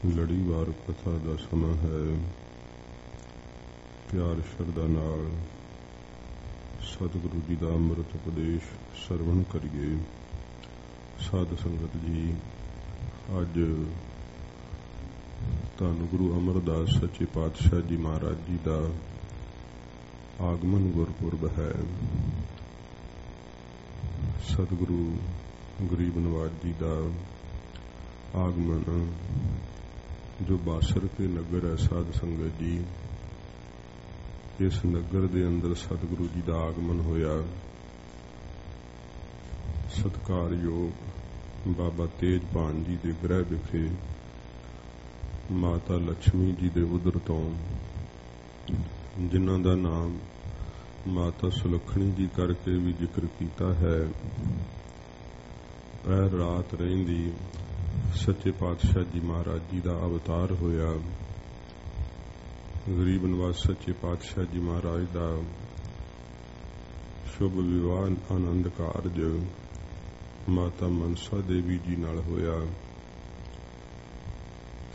ਲੜੀਵਾਰ ਕਥਾ ਦਾ ਸਮਾਂ ਹੈ। ਪਿਆਰ ਸ਼ਰਧਾ ਨਾਲ ਸਤਿਗੁਰੂ ਜੀ ਦਾ ਅੰਮ੍ਰਿਤ ਉਪਦੇਸ਼ ਸਰਵਣ ਕਰੀਏ। ਸਾਧ ਸੰਗਤ ਜੀ, ਅੱਜ ਧੰਨ ਗੁਰੂ ਅਮਰਦਾਸ ਸੱਚੇ ਪਾਤਸ਼ਾਹ ਜੀ ਮਹਾਰਾਜ ਜੀ ਦਾ ਆਗਮਨ ਗੁਰਪੁਰਬ ਹੈ। ਸਤਿਗੁਰੂ ਗਰੀਬ ਨਵਾਜ ਜੀ ਦਾ ਆਗਮਨ ਜੋ ਬਾਸਰ ਕੇ ਨਗਰ ਹੈ। ਸਾਧ ਸੰਗਤ ਜੀ, ਇਸ ਨਗਰ ਦੇ ਅੰਦਰ ਸਤਿਗੁਰੂ ਜੀ ਦਾ ਆਗਮਨ ਹੋਇਆ। ਸਤਿਕਾਰਯੋਗ ਬਾਬਾ ਤੇਜਭਾਨ ਜੀ ਦੇ ਗ੍ਰਹਿ ਵਿਖੇ ਮਾਤਾ ਲక్ష్ਮੀ ਜੀ ਦੇ ਉਦਰ ਤੋਂ, ਜਿਨ੍ਹਾਂ ਦਾ ਨਾਮ ਮਾਤਾ ਸੁਲੱਖਣੀ ਜੀ ਕਰਕੇ ਵੀ ਜ਼ਿਕਰ ਕੀਤਾ ਹੈ, ਇਹ ਰਾਤ ਰਹਿੰਦੀ ਸੱਚੇ ਪਾਤਸ਼ਾਹ ਜੀ ਮਹਾਰਾਜ ਜੀ ਦਾ ਅਵਤਾਰ ਹੋਇਆ। ਗਰੀਬ ਨਿਵਾਸ ਸੱਚੇ ਪਾਤਸ਼ਾਹ ਜੀ ਮਹਾਰਾਜ ਦਾ ਸ਼ੁਭ ਵਿਵਾਹ ਆਨੰਦ ਕਾਰਜ ਮਾਤਾ ਮਨਸਾ ਦੇਵੀ ਜੀ ਨਾਲ ਹੋਇਆ।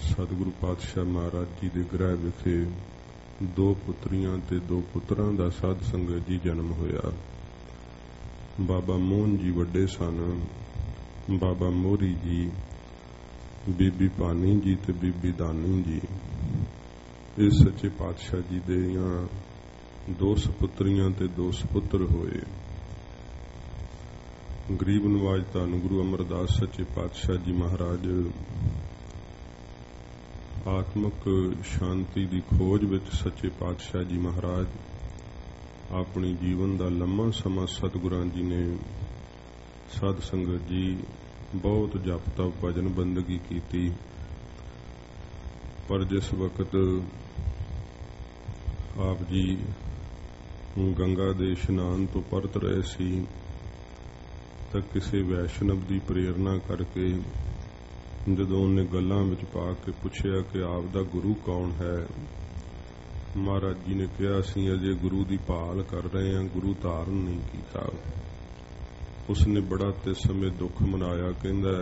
ਸਤਿਗੁਰੂ ਪਾਤਸ਼ਾਹ ਮਹਾਰਾਜ ਜੀ ਦੇ ਗ੍ਰਹਿ ਵਿਖੇ 2 ਪੁੱਤਰੀਆਂ ਤੇ 2 ਪੁੱਤਰਾਂ ਦਾ ਸਾਧ ਸੰਗਤ ਜੀ ਜਨਮ ਹੋਇਆ। ਬਾਬਾ ਮੋਹਨ ਜੀ ਵੱਡੇ ਸਨ, ਬਾਬਾ ਮੋਹਰੀ ਜੀ, ਬੀਬੀ ਭਾਨੀ ਜੀ ਤੇ ਬੀਬੀ ਦਾਨੀ ਜੀ। ਇਹ ਸੱਚੇ ਪਾਤਸ਼ਾਹ ਜੀ ਦੇ 2 ਸਪੁੱਤਰੀਆਂ ਤੇ 2 ਸਪੁੱਤਰ ਹੋਏ। ਗਰੀਬ ਨਵਾਜ ਧੰਨ ਗੁਰੂ ਅਮਰਦਾਸ ਸੱਚੇ ਪਾਤਸ਼ਾਹ ਜੀ ਮਹਾਰਾਜ ਆਤਮਿਕ ਸ਼ਾਂਤੀ ਦੀ ਖੋਜ ਵਿੱਚ ਸੱਚੇ ਪਾਤਸ਼ਾਹ ਜੀ ਮਹਾਰਾਜ ਆਪਣੀ ਜੀਵਨ ਦਾ ਲੰਮਾ ਸਮਾਂ ਸਤਿਗੁਰਾਂ ਜੀ ਨੇ ਸਾਧ ਸੰਗਤ ਜੀ ਬਹੁਤ ਜਪ ਤਪ ਭਜਨ ਬੰਦਗੀ ਕੀਤੀ। ਪਰ ਜਿਸ ਵਕਤ ਆਪ ਜੀ ਗੰਗਾ ਦੇ ਇਸ਼ਨਾਨ ਤੋਂ ਪਰਤ ਰਹੇ ਸੀ ਤਾਂ ਕਿਸੇ ਵੈਸ਼ਨਵ ਦੀ ਪ੍ਰੇਰਨਾ ਕਰਕੇ ਜਦੋਂ ਉਹਨੇ ਗੱਲਾਂ ਵਿੱਚ ਪਾ ਕੇ ਪੁੱਛਿਆ ਕਿ ਆਪ ਦਾ ਗੁਰੂ ਕੌਣ ਹੈ, ਮਹਾਰਾਜ ਜੀ ਨੇ ਕਿਹਾ, ਅਸੀਂ ਅਜੇ ਗੁਰੂ ਦੀ ਭਾਲ ਕਰ ਰਹੇ ਹਾਂ, ਗੁਰੂ ਧਾਰਨ ਨਹੀਂ ਕੀਤਾ। ਉਸਨੇ ਬੜਾ ਤੇ ਸਮੇਂ ਦੁੱਖ ਮਨਾਇਆ, ਕਹਿੰਦਾ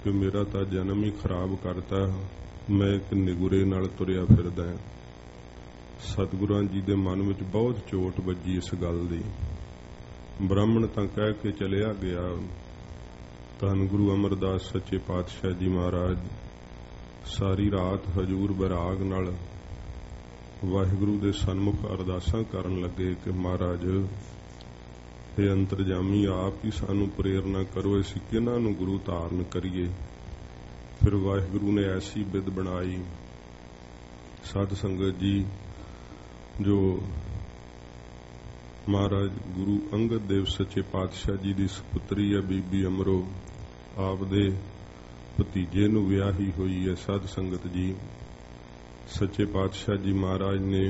ਕਿ ਮੇਰਾ ਤਾਂ ਜਨਮ ਹੀ ਖਰਾਬ ਕਰਤਾ, ਮੈਂ ਇੱਕ ਨਿਗੁਰੇ ਨਾਲ ਤੁਰਿਆ ਫਿਰਦਾ। ਸਤਿਗੁਰਾਂ ਜੀ ਦੇ ਮਨ ਵਿੱਚ ਬਹੁਤ ਚੋਟ ਵੱਜੀ ਇਸ ਗੱਲ ਦੀ। ਬ੍ਰਾਹਮਣ ਤਾਂ ਕਹਿ ਕੇ ਚਲਿਆ ਗਿਆ। ਧੰਨ ਗੁਰੂ ਅਮਰਦਾਸ ਸੱਚੇ ਪਾਤਸ਼ਾਹ ਜੀ ਮਹਾਰਾਜ ਸਾਰੀ ਰਾਤ ਹਜੂਰ ਬੈਰਾਗ ਨਾਲ ਵਾਹਿਗੁਰੂ ਦੇ ਸਨਮੁਖ ਅਰਦਾਸਾਂ ਕਰਨ ਲੱਗੇ ਕਿ ਮਹਾਰਾਜ, ਇਹ ਅੰਤਰਜਾਮੀ ਆਪ ਹੀ ਸਾਨੂੰ ਪ੍ਰੇਰਨਾ ਕਰੋ, ਅਸੀਂ ਕਿਹਨਾਂ ਨੂੰ ਗੁਰੂ ਧਾਰਨ ਕਰੀਏ। ਫਿਰ ਵਾਹਿਗੁਰੂ ਨੇ ਐਸੀ ਬਿਧ ਬਣਾਈ। ਸਾਧ ਸੰਗਤ ਜੀ, ਜੋ ਮਹਾਰਾਜ ਗੁਰੂ ਅੰਗਦ ਦੇਵ ਸੱਚੇ ਪਾਤਸ਼ਾਹ ਜੀ ਦੀ ਸਪੁੱਤਰੀ ਹੈ ਬੀਬੀ ਅਮਰੋ, ਆਪ ਦੇ ਭਤੀਜੇ ਨੂੰ ਵਿਆਹੀ ਹੋਈ ਹੈ। ਸਾਧ ਸੰਗਤ ਜੀ, ਸੱਚੇ ਪਾਤਸ਼ਾਹ ਜੀ ਮਹਾਰਾਜ ਨੇ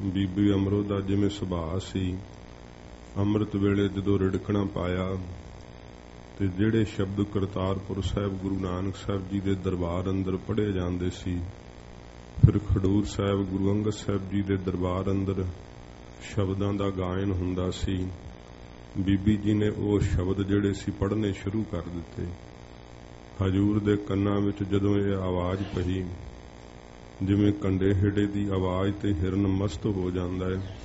ਬੀਬੀ ਅਮਰੋ ਦਾ ਜਿਵੇਂ ਸੁਭਾਅ ਸੀ, ਅੰਮ੍ਰਿਤ ਵੇਲੇ ਜਦੋਂ ਰਿੜਕਣਾ ਪਾਇਆ ਤੇ ਜਿਹੜੇ ਸ਼ਬਦ ਕਰਤਾਰਪੁਰ ਸਾਹਿਬ ਗੁਰੂ ਨਾਨਕ ਸਾਹਿਬ ਜੀ ਦੇ ਦਰਬਾਰ ਅੰਦਰ ਪੜ੍ਹੇ ਜਾਂਦੇ ਸੀ, ਫਿਰ ਖਡੂਰ ਸਾਹਿਬ ਗੁਰੂ ਅੰਗਦ ਸਾਹਿਬ ਜੀ ਦੇ ਦਰਬਾਰ ਅੰਦਰ ਸ਼ਬਦਾਂ ਦਾ ਗਾਇਨ ਹੁੰਦਾ ਸੀ। ਬੀਬੀ ਜੀ ਨੇ ਉਹ ਸ਼ਬਦ ਜਿਹੜੇ ਸੀ ਪੜ੍ਹਨੇ ਸ਼ੁਰੂ ਕਰ ਦਿੱਤੇ। ਹਜੂਰ ਦੇ ਕੰਨਾਂ ਵਿੱਚ ਜਦੋਂ ਇਹ ਆਵਾਜ਼ ਪਈ, ਜਿਵੇਂ ਕੰਡੇ ਹੇੜੇ ਦੀ ਆਵਾਜ਼ ਤੇ ਹਿਰਨ ਮਸਤ ਹੋ ਜਾਂਦਾ ਹੈ,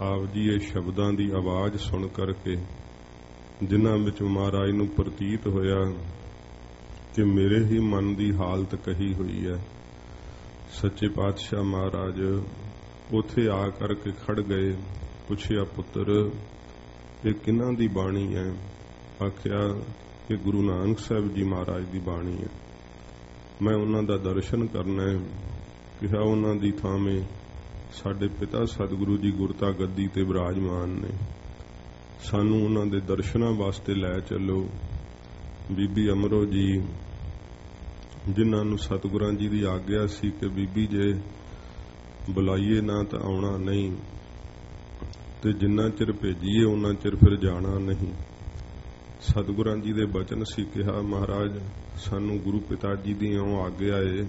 ਆਪ ਜੀ ਇਹ ਸ਼ਬਦਾਂ ਦੀ ਆਵਾਜ਼ ਸੁਣ ਕਰਕੇ ਜਿਨ੍ਹਾਂ ਵਿੱਚ ਮਹਾਰਾਜ ਨੂੰ ਪ੍ਰਤੀਤ ਹੋਇਆ ਕਿ ਮੇਰੇ ਹੀ ਮਨ ਦੀ ਹਾਲਤ ਕਹੀ ਹੋਈ ਹੈ। ਸੱਚੇ ਪਾਤਸ਼ਾਹ ਮਹਾਰਾਜ ਉੱਥੇ ਆ ਕਰਕੇ ਖੜ ਗਏ। ਪੁੱਛਿਆ, ਪੁੱਤਰ, ਇਹ ਕਿਹਨਾਂ ਦੀ ਬਾਣੀ ਹੈ? ਆਖਿਆ ਕਿ ਗੁਰੂ ਨਾਨਕ ਸਾਹਿਬ ਜੀ ਮਹਾਰਾਜ ਦੀ ਬਾਣੀ ਹੈ, ਮੈਂ ਉਹਨਾਂ ਦਾ ਦਰਸ਼ਨ ਕਰਨਾ ਹੈ। ਕਿਹਾ, ਉਹਨਾਂ ਦੀ ਥਾਵੇਂ ਸਾਡੇ ਪਿਤਾ ਸਤਿਗੁਰੂ ਜੀ ਗੁਰਤਾ ਗੱਦੀ ਤੇ ਵਿਰਾਜਮਾਨ ਨੇ, ਸਾਨੂੰ ਉਹਨਾਂ ਦੇ ਦਰਸ਼ਨਾਂ ਵਾਸਤੇ ਲੈ ਚੱਲੋ। ਬੀਬੀ ਅਮਰੋ ਜੀ, ਜਿਨ੍ਹਾਂ ਨੂੰ ਸਤਿਗੁਰਾਂ ਜੀ ਦੀ ਆਗਿਆ ਸੀ ਕਿ ਬੀਬੀ ਜੇ ਬੁਲਾਈਏ ਨਾ ਤਾਂ ਆਉਣਾ ਨਹੀਂ, ਤੇ ਜਿੰਨਾ ਚਿਰ ਭੇਜੀਏ ਉਹਨਾਂ ਚਿਰ ਫਿਰ ਜਾਣਾ ਨਹੀਂ। ਸਤਿਗੁਰਾਂ ਜੀ ਦੇ ਬਚਨ ਸੀ। ਕਿਹਾ, ਮਹਾਰਾਜ, ਸਾਨੂੰ ਗੁਰੂ ਪਿਤਾ ਜੀ ਦੀ ਇਉਂ ਆਗਿਆ ਏ,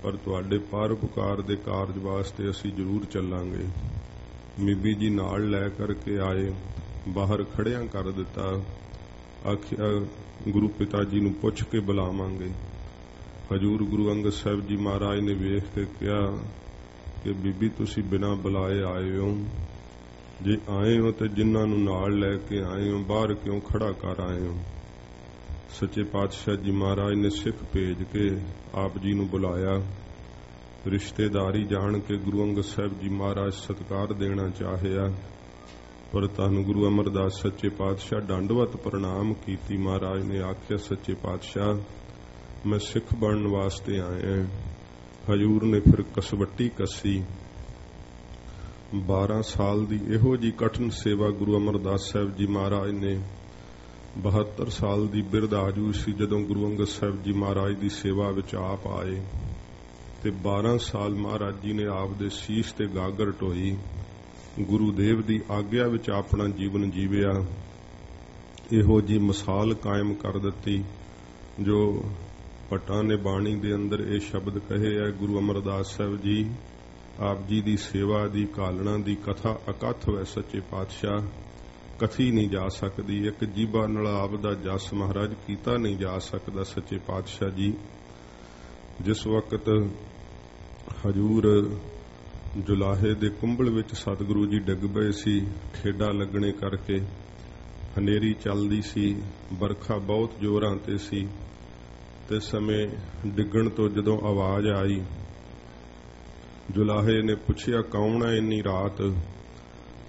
ਪਰ ਤੁਹਾਡੇ ਪਰਉਪਕਾਰ ਦੇ ਕਾਰਜ ਵਾਸਤੇ ਅਸੀਂ ਜ਼ਰੂਰ ਚੱਲਾਂਗੇ। ਬੀਬੀ ਜੀ ਨਾਲ ਲੈ ਕਰਕੇ ਆਏ, ਬਾਹਰ ਖੜਿਆਂ ਕਰ ਦਿੱਤਾ। ਆਖਿਆ, ਗੁਰੂ ਪਿਤਾ ਜੀ ਨੂੰ ਪੁੱਛ ਕੇ ਬੁਲਾਵਾਂਗੇ। ਹਜੂਰ ਗੁਰੂ ਅੰਗਦ ਸਾਹਿਬ ਜੀ ਮਹਾਰਾਜ ਨੇ ਵੇਖ ਕੇ ਕਿਹਾ ਕਿ ਬੀਬੀ ਤੁਸੀਂ ਬਿਨਾਂ ਬੁਲਾਏ ਆਏ ਹੋ, ਜੇ ਆਏ ਹੋ ਤੇ ਜਿਨ੍ਹਾਂ ਨੂੰ ਨਾਲ ਲੈ ਕੇ ਆਏ ਹੋ ਬਾਹਰ ਕਿਉਂ ਖੜਾ ਕਰ ਆਏ ਹੋ। ਸੱਚੇ ਪਾਤਸ਼ਾਹ ਜੀ ਮਹਾਰਾਜ ਨੇ ਸਿੱਖ ਭੇਜ ਕੇ ਆਪ ਜੀ ਨੂੰ ਬੁਲਾਇਆ। ਰਿਸ਼ਤੇਦਾਰੀ ਜਾਣ ਕੇ ਗੁਰੂ ਅੰਗਦ ਸਾਹਿਬ ਜੀ ਮਹਾਰਾਜ ਸਤਿਕਾਰ ਦੇਣਾ ਚਾਹਿਆ, ਪਰ ਧੰਨ ਗੁਰੂ ਅਮਰਦਾਸ ਸੱਚੇ ਪਾਤਸ਼ਾਹ ਦੰਡਵਤ ਪ੍ਰਣਾਮ ਕੀਤੀ। ਮਹਾਰਾਜ ਨੇ ਆਖਿਆ, ਸੱਚੇ ਪਾਤਸ਼ਾਹ ਮੈਂ ਸਿੱਖ ਬਣਨ ਵਾਸਤੇ ਆਇਆ। ਹਜੂਰ ਨੇ ਫਿਰ ਕਸਵੱਟੀ ਕੱਸੀ। 12 ਸਾਲ ਦੀ ਇਹੋ ਜੀ ਕਠਿਨ ਸੇਵਾ ਗੁਰੂ ਅਮਰਦਾਸ ਸਾਹਿਬ ਜੀ ਮਹਾਰਾਜ ਨੇ 72 ਸਾਲ ਦੀ ਬਿਰਧ ਆਜੂ ਸੀ ਜਦੋਂ ਗੁਰੂ ਅੰਗਦ ਸਾਹਿਬ ਜੀ ਮਹਾਰਾਜ ਦੀ ਸੇਵਾ ਵਿੱਚ ਆਪ ਆਏ ਤੇ 12 ਸਾਲ ਮਹਾਰਾਜ ਜੀ ਨੇ ਆਪ ਦੇ ਸੀਸ ਤੇ ਗਾਗਰ ਢੋਈ, ਗੁਰੂ ਦੇਵ ਦੀ ਆਗਿਆ ਵਿੱਚ ਆਪਣਾ ਜੀਵਨ ਜੀਵਿਆ। ਇਹੋ ਜੀ ਮਿਸਾਲ ਕਾਇਮ ਕਰ ਦਿੱਤੀ ਜੋ ਭੱਟਾਂ ਨੇ ਬਾਣੀ ਦੇ ਅੰਦਰ ਇਹ ਸ਼ਬਦ ਕਹੇ ਹੈ, ਗੁਰੂ ਅਮਰਦਾਸ ਸਾਹਿਬ ਜੀ ਆਪ ਜੀ ਦੀ ਸੇਵਾ ਦੀ ਘਾਲਣਾ ਦੀ ਕਥਾ ਅਕਥ ਵੈ ਸੱਚੇ ਪਾਤਸ਼ਾਹ, ਕਥੀ ਨਹੀਂ ਜਾ ਸਕਦੀ। ਇੱਕ ਜੀਭਾ ਨਾਲ ਆਪ ਦਾ ਜਸ ਮਹਾਰਾਜ ਕੀਤਾ ਨਹੀਂ ਜਾ ਸਕਦਾ। ਸੱਚੇ ਪਾਤਸ਼ਾਹ ਜੀ ਜਿਸ ਵਕਤ ਹਜੂਰ ਜੁਲਾਹੇ ਦੇ ਕੁੰਭਲ ਵਿੱਚ ਸਤਿਗੁਰੂ ਜੀ ਡਿੱਗ ਪਏ ਸੀ, ਠੇਡਾ ਲੱਗਣੇ ਕਰਕੇ ਹਨੇਰੀ ਚੱਲਦੀ ਸੀ, ਬਰਖਾ ਬਹੁਤ ਜ਼ੋਰਾਂ ਤੇ ਸੀ ਤੇ ਸਮੇਂ ਡਿੱਗਣ ਤੋਂ ਜਦੋਂ ਆਵਾਜ਼ ਆਈ, ਜੁਲਾਹੇ ਨੇ ਪੁੱਛਿਆ ਕੌਣ ਹੈ ਇੰਨੀ ਰਾਤ,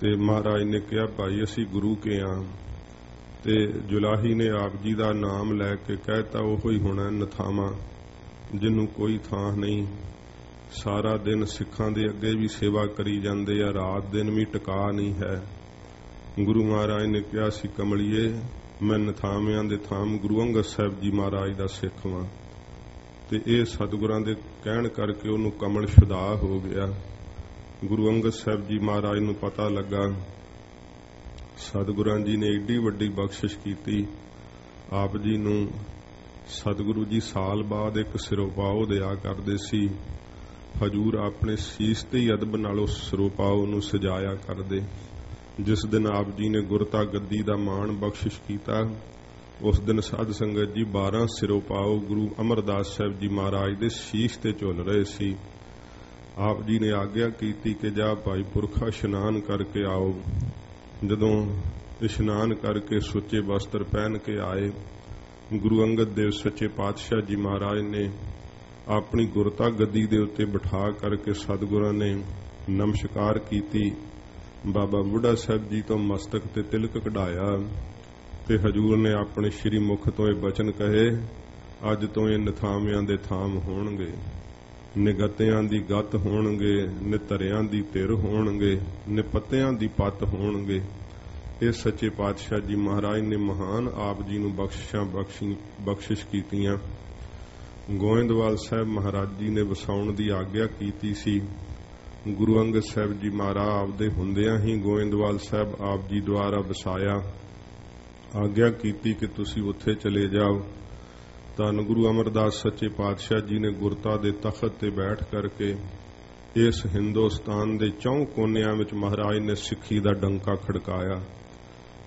ਤੇ ਮਹਾਰਾਜ ਨੇ ਕਿਹਾ ਭਾਈ ਅਸੀਂ ਗੁਰੂ ਕੇ ਆਂ। ਤੇ ਜੁਲਾਹੀ ਨੇ ਆਪ ਜੀ ਦਾ ਨਾਮ ਲੈ ਕੇ ਕਹਿਤਾ ਉਹੋ ਹੀ ਹੋਣਾ ਨਥਾਵਾਂ, ਜਿਹਨੂੰ ਕੋਈ ਥਾਂ ਨਹੀਂ। ਸਾਰਾ ਦਿਨ ਸਿੱਖਾਂ ਦੇ ਅੱਗੇ ਵੀ ਸੇਵਾ ਕਰੀ ਜਾਂਦੇ ਆ, ਰਾਤ ਦਿਨ ਵੀ ਟਿਕਾ ਨਹੀਂ ਹੈ। ਗੁਰੂ ਮਹਾਰਾਜ ਨੇ ਕਿਹਾ ਸੀ ਕਮਲੀਏ ਮੈਂ ਨਥਾਵਿਆਂ ਦੇ ਥਾਮ ਗੁਰੂ ਅੰਗਦ ਸਾਹਿਬ ਜੀ ਮਹਾਰਾਜ ਦਾ ਸਿੱਖ ਵਾਂ। ਤੇ ਇਹ ਸਤਿਗੁਰਾਂ ਦੇ ਕਹਿਣ ਕਰਕੇ ਉਹਨੂੰ ਕਮਲ ਸ਼ੁਦਾ ਹੋ ਗਿਆ। ਗੁਰੂ ਅੰਗਦ ਸਾਹਿਬ ਜੀ ਮਹਾਰਾਜ ਨੂੰ ਪਤਾ ਲੱਗਾ ਸਤਿਗੁਰਾਂ ਜੀ ਨੇ ਏਡੀ ਵੱਡੀ ਬਖਸ਼ਿਸ਼ ਕੀਤੀ। ਆਪ ਜੀ ਨੂੰ ਸਤਿਗੁਰੂ ਜੀ ਸਾਲ ਬਾਅਦ ਇੱਕ ਸਿਰੋਪਾਓ ਦਿਆ ਕਰਦੇ ਸੀ। ਹਜੂਰ ਆਪਣੇ ਸੀਸ ਤੇ ਹੀ ਅਦਬ ਨਾਲ ਉਸ ਸਿਰੋਪਾਓ ਨੂੰ ਸਜਾਇਆ ਕਰਦੇ। ਜਿਸ ਦਿਨ ਆਪ ਜੀ ਨੇ ਗੁਰਤਾ ਗੱਦੀ ਦਾ ਮਾਣ ਬਖਸ਼ਿਸ਼ ਕੀਤਾ, ਉਸ ਦਿਨ ਸਾਧ ਸੰਗਤ ਜੀ 12 ਸਿਰੋਪਾਓ ਗੁਰੂ ਅਮਰਦਾਸ ਸਾਹਿਬ ਜੀ ਮਹਾਰਾਜ ਦੇ ਸੀਸ ਤੇ ਝੁੱਲ ਰਹੇ ਸੀ। ਆਪ ਜੀ ਨੇ ਆਗਿਆ ਕੀਤੀ ਕਿ ਜਾ ਭਾਈ ਪੁਰਖਾ ਇਸ਼ਨਾਨ ਕਰਕੇ ਆਓ। ਜਦੋਂ ਇਸ਼ਨਾਨ ਕਰਕੇ ਸੁੱਚੇ ਵਸਤਰ ਪਹਿਨ ਕੇ ਆਏ, ਗੁਰੂ ਅੰਗਦ ਦੇਵ ਸੱਚੇ ਪਾਤਸ਼ਾਹ ਜੀ ਮਹਾਰਾਜ ਨੇ ਆਪਣੀ ਗੁਰਤਾ ਗੱਦੀ ਦੇ ਉੱਤੇ ਬਿਠਾ ਕਰਕੇ ਸਤਿਗੁਰਾਂ ਨੇ ਨਮਸਕਾਰ ਕੀਤੀ। ਬਾਬਾ ਬੁੱਢਾ ਸਾਹਿਬ ਜੀ ਤੋਂ ਮਸਤਕ ਤੇ ਤਿਲਕ ਕਢਾਇਆ ਤੇ ਹਜੂਰ ਨੇ ਆਪਣੇ ਸ਼੍ਰੀ ਮੁਖ ਤੋਂ ਇਹ ਬਚਨ ਕਹੇ, ਅੱਜ ਤੋਂ ਇਹ ਨਥਾਵਿਆਂ ਦੇ ਥਾਮ ਹੋਣਗੇ, ਨਿਗਤਿਆਂ ਦੀ ਗਤ ਹੋਣਗੇ, ਨਿਤਰਿਆਂ ਦੀ ਧਿਰ ਹੋਣਗੇ, ਨਿਪੱਤਿਆਂ ਦੀ ਪੱਤ ਹੋਣਗੇ। ਇਹ ਸੱਚੇ ਪਾਤਸ਼ਾਹ ਜੀ ਮਹਾਰਾਜ ਨੇ ਮਹਾਨ ਆਪ ਜੀ ਨੂੰ ਬਖਸ਼ਿਸ਼ ਕੀਤੀਆਂ। ਗੋਇੰਦਵਾਲ ਸਾਹਿਬ ਮਹਾਰਾਜ ਜੀ ਨੇ ਵਸਾਉਣ ਦੀ ਆਗਿਆ ਕੀਤੀ ਸੀ। ਗੁਰੂ ਅੰਗਦ ਸਾਹਿਬ ਜੀ ਮਹਾਰਾਜ ਆਪਦੇ ਹੁੰਦਿਆਂ ਹੀ ਗੋਇੰਦਵਾਲ ਸਾਹਿਬ ਆਪ ਜੀ ਦੁਆਰਾ ਵਸਾਇਆ। ਆਗਿਆ ਕੀਤੀ ਕਿ ਤੁਸੀਂ ਉੱਥੇ ਚਲੇ ਜਾਓ। ਧੰਨ ਗੁਰੂ ਅਮਰਦਾਸ ਸੱਚੇ ਪਾਤਸ਼ਾਹ ਜੀ ਨੇ ਗੁਰਤਾ ਦੇ ਤਖਤ ਤੇ ਬੈਠ ਕਰਕੇ ਇਸ ਹਿੰਦੁਸਤਾਨ ਦੇ 4 ਕੋਨਿਆਂ ਵਿੱਚ ਮਹਾਰਾਜ ਨੇ ਸਿੱਖੀ ਦਾ ਡੰਕਾ ਖੜਕਾਇਆ।